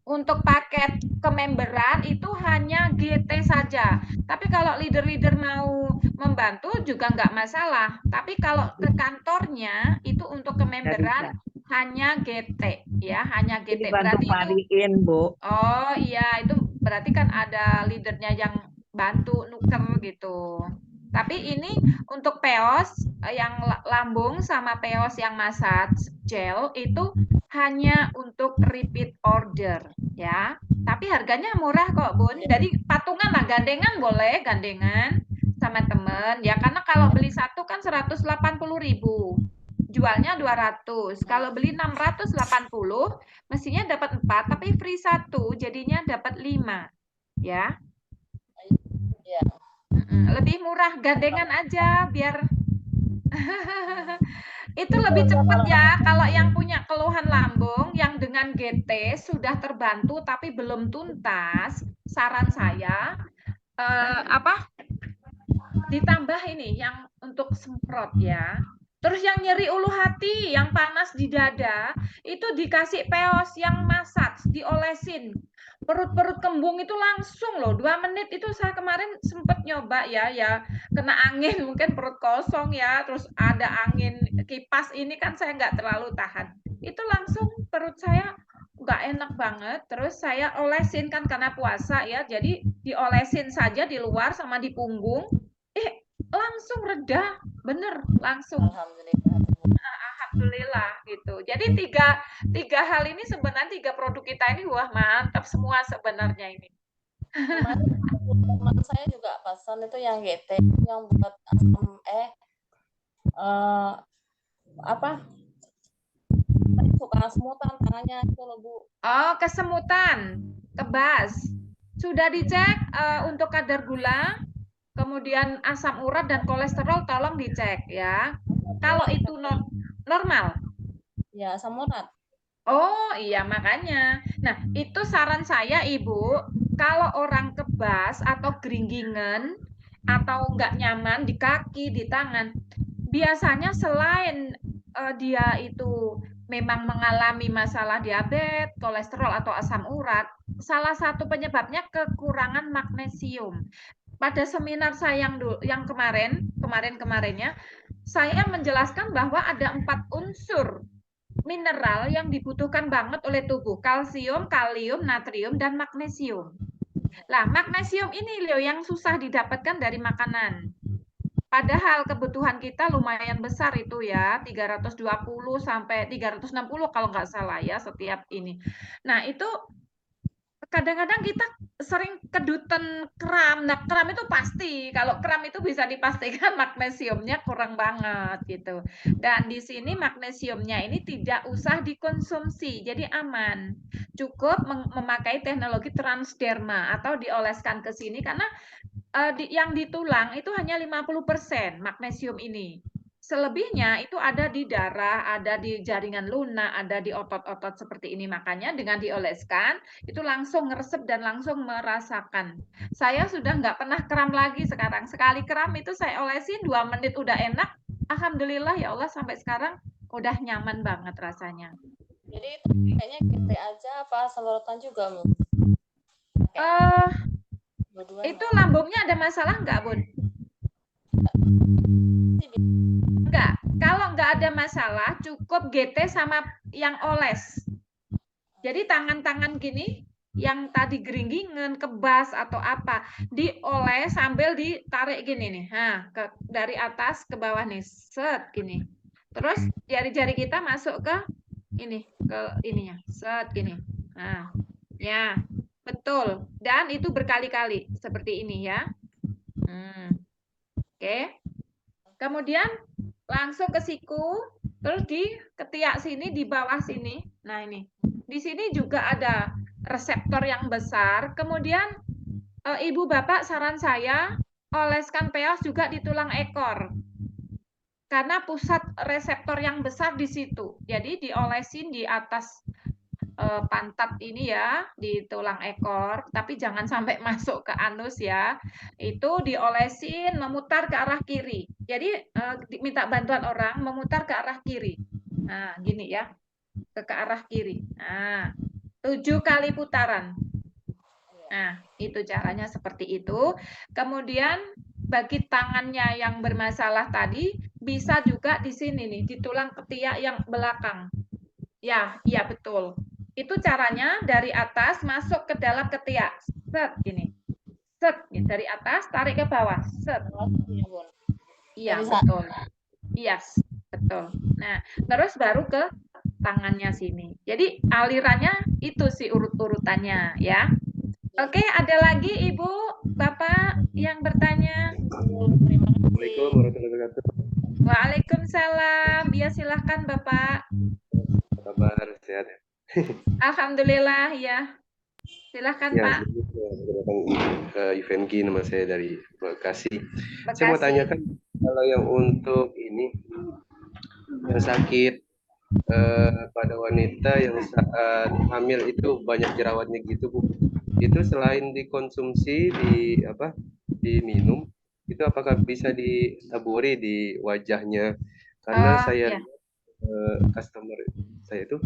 untuk paket kememberan itu hanya GT saja. Tapi kalau leader-leader mau membantu juga nggak masalah. Tapi kalau ke kantornya itu untuk kememberan hanya GT, ya, hanya GT. Berarti itu. Variin, Bu. Oh iya, itu berarti kan ada leadernya yang bantu nuker gitu. Tapi ini untuk peos yang lambung sama peos yang massage gel itu hanya untuk repeat order ya. Tapi harganya murah kok Bun. Jadi patungan lah, gandengan boleh, gandengan sama temen ya. Karena kalau beli satu kan 180.000. Jualnya 200. Kalau beli 680 mestinya dapat 4 tapi free 1, jadinya dapat 5. Ya. Ya. Lebih murah gandengan aja biar itu lebih cepat ya. Kalau yang punya keluhan lambung yang dengan GT sudah terbantu tapi belum tuntas, saran saya ditambah ini yang untuk semprot ya. Terus yang nyeri ulu hati, yang panas di dada, itu dikasih peos yang massage, diolesin. Perut-perut kembung itu langsung loh, 2 menit itu saya kemarin sempat nyoba ya kena angin, mungkin perut kosong ya, terus ada angin kipas ini kan saya nggak terlalu tahan. Itu langsung perut saya nggak enak banget, terus saya olesin kan karena puasa ya, jadi diolesin saja di luar sama di punggung, langsung reda, bener, langsung. Alhamdulillah. alhamdulillah gitu. Jadi tiga hal ini sebenarnya, 3 produk kita ini wah mantap semua sebenarnya ini. Kemarin teman saya juga pesan itu yang GT, yang buat asam apa? Suka semutan tangannya itu loh Bu. Oh, kesemutan, kebas. Sudah dicek untuk kadar gula, kemudian asam urat dan kolesterol tolong dicek ya. Kalau itu normal. Ya, asam urat. Oh iya makanya. Nah itu saran saya Ibu, kalau orang kebas atau geringgingan atau nggak nyaman di kaki, di tangan, biasanya selain dia itu memang mengalami masalah diabetes, kolesterol atau asam urat, salah satu penyebabnya kekurangan magnesium. Pada seminar saya yang kemarinnya, saya menjelaskan bahwa ada 4 unsur mineral yang dibutuhkan banget oleh tubuh, kalsium, kalium, natrium, dan magnesium. Lah, magnesium ini loh yang susah didapatkan dari makanan. Padahal kebutuhan kita lumayan besar itu ya, 320 sampai 360 kalau nggak salah ya setiap ini. Nah, itu kadang-kadang kita sering kedutan kram. Nah, kram itu pasti. Kalau kram itu bisa dipastikan magnesiumnya kurang banget gitu. Dan di sini magnesiumnya ini tidak usah dikonsumsi, jadi aman. Cukup memakai teknologi transderma atau dioleskan ke sini karena yang di tulang itu hanya 50% magnesium ini. Selebihnya itu ada di darah, ada di jaringan lunak, ada di otot-otot seperti ini. Makanya dengan dioleskan, itu langsung ngeresep dan langsung merasakan. Saya sudah nggak pernah kram lagi sekarang. Sekali kram itu saya olesin 2 menit udah enak. Alhamdulillah ya Allah sampai sekarang udah nyaman banget rasanya. Jadi itu kayaknya GT aja apa selurutan juga, Bu? Itu lambungnya ada masalah nggak, Bun? Enggak, kalau nggak ada masalah cukup GT sama yang oles. Jadi tangan-tangan gini yang tadi geringgingan, kebas atau apa, dioles sambil ditarik gini nih. Nah, dari atas ke bawah nih, set gini. Terus jari-jari kita masuk ke ini, ke ininya, set gini. Nah, ya, betul. Dan itu berkali-kali seperti ini ya. Oke. Kemudian langsung ke siku, terus di ketiak sini, di bawah sini. Nah ini, di sini juga ada reseptor yang besar. Kemudian ibu bapak saran saya oleskan peos juga di tulang ekor. Karena pusat reseptor yang besar di situ. Jadi diolesin di atas pantat ini ya, di tulang ekor, tapi jangan sampai masuk ke anus ya. Itu diolesin memutar ke arah kiri. Jadi minta bantuan orang memutar ke arah kiri. Nah, gini ya. Ke arah kiri. Nah, 7 kali putaran. Nah, itu caranya seperti itu. Kemudian bagi tangannya yang bermasalah tadi bisa juga di sini nih, di tulang ketiak yang belakang. Ya, iya betul. Itu caranya dari atas masuk ke dalam ketiak. Set gini. Set dari atas tarik ke bawah. Set. Iya, betul. Iya, yes, betul. Nah, terus baru ke tangannya sini. Jadi alirannya itu sih urut-urutannya ya. Oke, ada lagi Ibu, Bapak yang bertanya? Assalamualaikum warahmatullahi wabarakatuh. Waalaikumsalam. Ya, silahkan Bapak. Kabar sehat? Alhamdulillah ya. Silahkan ya, Pak. Ivenki, nama saya dari Bekasi. Saya mau tanyakan kalau yang untuk ini yang sakit pada wanita yang saat hamil itu banyak jerawatnya gitu Bu. Itu selain dikonsumsi diminum, itu apakah bisa ditaburi di wajahnya? Karena saya customer saya itu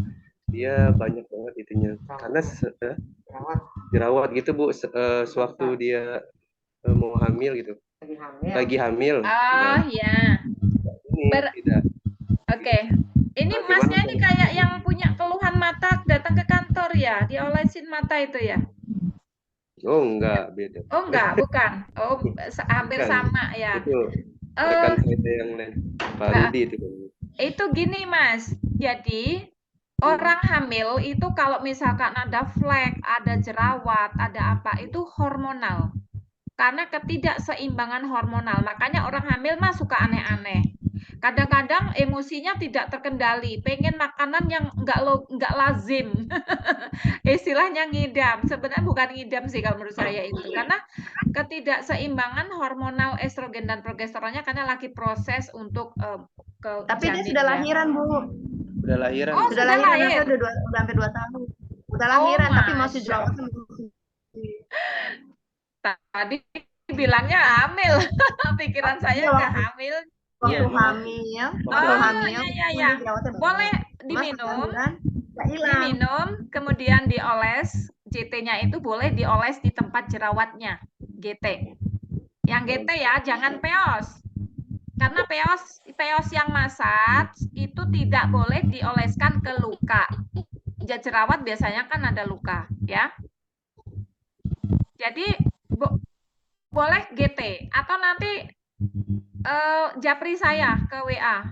dia banyak banget itunya karena jerawat gitu Bu sewaktu dia mau hamil gitu lagi hamil ya ini tidak oke. Ini masnya ini kayak yang punya keluhan mata datang ke kantor ya, diolesin mata itu ya? Oh enggak, beda. Oh enggak, bukan. Oh hampir sama ya. Itu rekan saya yang lain, Pak Rudi itu. Itu gini Mas, jadi orang hamil itu kalau misalkan ada flek, ada jerawat, ada apa, itu hormonal. Karena ketidakseimbangan hormonal, makanya orang hamil mah suka aneh-aneh. Kadang-kadang emosinya tidak terkendali, pengen makanan yang nggak lazim. Istilahnya ngidam, sebenarnya bukan ngidam sih kalau menurut saya itu, karena ketidakseimbangan hormonal estrogen dan progesteronnya karena lagi proses untuk ke Tapi dia janin sudah ya. lahiran, Bu. Udah lahiran. Oh, Sudah sudah lahiran, lahir. anaknya udah hampir 2 tahun. Udah Oh, lahiran, tapi masih Masya jerawatan. Tadi bilangnya hamil, pikiran saya Iya, ke hamil. Waktu Iya. hamil, Waktu Oh, hamil, iya. ini jerawatnya Boleh banyak. Pas diminum, lahiran, nggak hilang. diminum, kemudian dioles, GT-nya itu boleh dioles di tempat jerawatnya, GT. Yang GT ya, jangan peos. Karena peos yang masat itu tidak boleh dioleskan ke luka. Jerawat biasanya kan ada luka, ya. Jadi boleh GT atau nanti japri saya ke WA.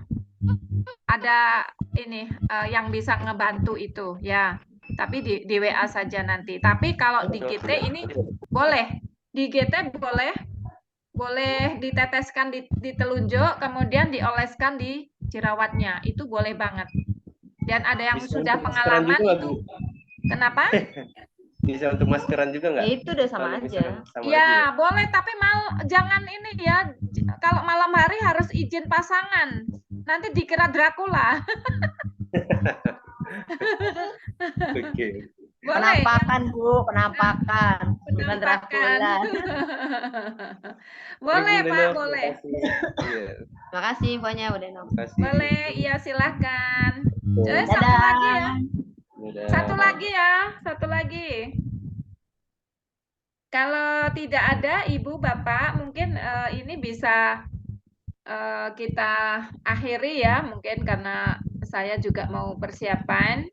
Ada ini yang bisa ngebantu itu ya. Tapi di WA saja nanti. Tapi kalau di GT ini boleh. Di GT boleh diteteskan di telunjuk, kemudian dioleskan di jerawatnya. Itu boleh banget. Dan ada yang Bisa sudah untuk maskeran pengalaman juga, itu. Bu. Kenapa? Bisa untuk maskeran juga nggak? Ya itu udah sama Kalau aja. misalkan sama aja Ya, boleh, tapi jangan ini ya. Kalau malam hari harus izin pasangan. Nanti dikira Dracula. Oke. Boleh. Penampakan, Bu, penampakan. Bukan Penampakan. Dracula. Boleh, Ibu Pak, Neno, boleh. Iya, Makasih infonya, Bu Deno. makasih. Boleh, iya silahkan. Dadah. Satu lagi ya. Dadah. Satu lagi ya, satu lagi. Kalau tidak ada Ibu Bapak, mungkin ini bisa kita akhiri ya, mungkin karena saya juga mau persiapan.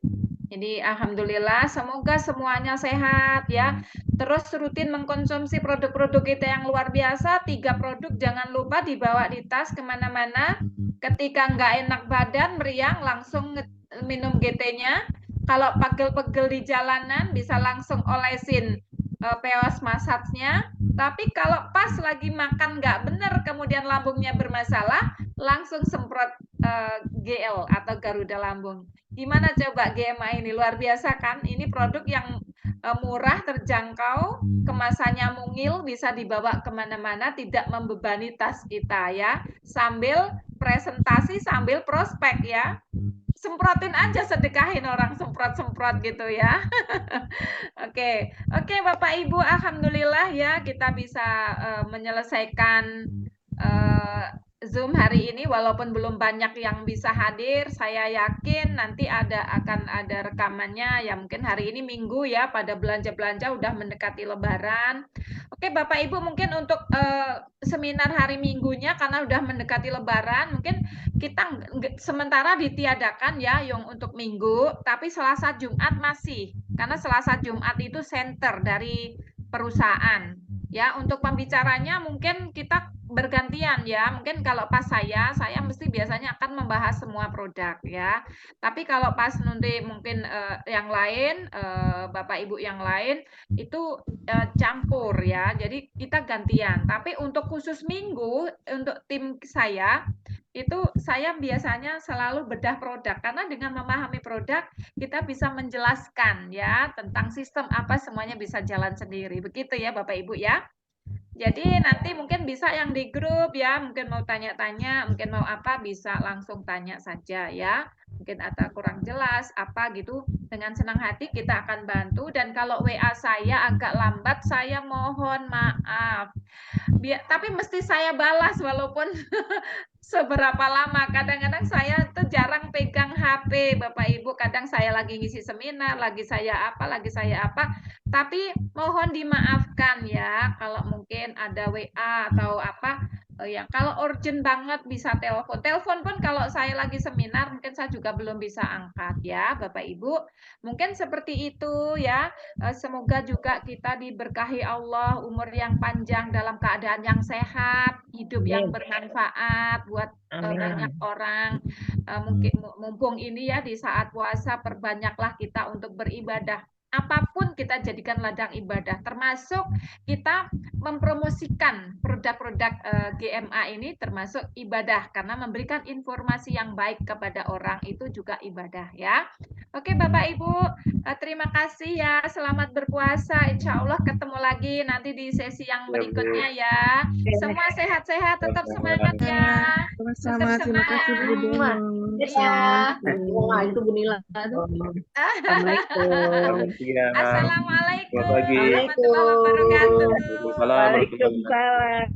Jadi alhamdulillah semoga semuanya sehat ya. Terus rutin mengkonsumsi produk-produk kita yang luar biasa. 3 produk jangan lupa dibawa di tas kemana-mana. Ketika nggak enak badan, meriang, langsung minum GT-nya. Kalau pegel-pegel di jalanan bisa langsung olesin peos massage-nya. Tapi kalau pas lagi makan nggak benar, kemudian lambungnya bermasalah, langsung semprot GL atau Garuda Lambung. Gimana coba GMA ini? Luar biasa kan? Ini produk yang murah, terjangkau, kemasannya mungil, bisa dibawa kemana-mana, tidak membebani tas kita ya. Sambil presentasi, sambil prospek ya. Semprotin aja, sedekahin orang semprot-semprot gitu ya. Oke, Bapak Ibu, alhamdulillah ya kita bisa menyelesaikan Zoom hari ini walaupun belum banyak yang bisa hadir. Saya yakin nanti akan ada rekamannya ya, mungkin hari ini Minggu ya, pada belanja-belanja udah mendekati Lebaran. Oke, Bapak Ibu, mungkin untuk seminar hari Minggunya karena udah mendekati Lebaran, mungkin kita sementara ditiadakan ya yang untuk Minggu, tapi Selasa Jumat masih. Karena Selasa Jumat itu center dari perusahaan. Ya, untuk pembicaranya mungkin kita bergantian ya. Mungkin kalau pas saya mesti biasanya akan membahas semua produk ya. Tapi kalau pas nanti mungkin yang lain, Bapak Ibu yang lain itu campur ya. Jadi kita gantian. Tapi untuk khusus Minggu untuk tim saya itu saya biasanya selalu bedah produk karena dengan memahami produk kita bisa menjelaskan ya tentang sistem apa semuanya bisa jalan sendiri. Begitu ya Bapak Ibu ya. Jadi nanti mungkin bisa yang di grup ya, mungkin mau tanya-tanya, mungkin mau apa bisa langsung tanya saja ya. Mungkin ada kurang jelas apa gitu, dengan senang hati kita akan bantu. Dan kalau WA saya agak lambat, saya mohon maaf. Tapi mesti saya balas walaupun seberapa lama. Kadang-kadang saya tuh jarang pegang HP, Bapak Ibu. Kadang saya lagi ngisi seminar, lagi saya apa. Tapi mohon dimaafkan ya kalau mungkin ada WA atau apa, Ya, kalau urgent banget bisa telepon. Telepon pun kalau saya lagi seminar mungkin saya juga belum bisa angkat ya, Bapak Ibu. Mungkin seperti itu ya. Semoga juga kita diberkahi Allah, umur yang panjang dalam keadaan yang sehat, hidup yang bermanfaat buat banyak orang. Mungkin mumpung ini ya di saat puasa, perbanyaklah kita untuk beribadah. Apapun kita jadikan ladang ibadah, termasuk kita mempromosikan produk-produk GMA ini termasuk ibadah, karena memberikan informasi yang baik kepada orang itu juga ibadah ya. Oke Bapak Ibu, terima kasih ya, selamat berpuasa, insya Allah ketemu lagi nanti di sesi yang berikutnya ya. Semua sehat-sehat, tetap semangat ya. Sama-sama, terima kasih Bu Dono. Iya. Wah, itu Bu Nila. Assalamualaikum. Assalamualaikum Selamat pagi. warahmatullahi wabarakatuh. Waalaikumsalam.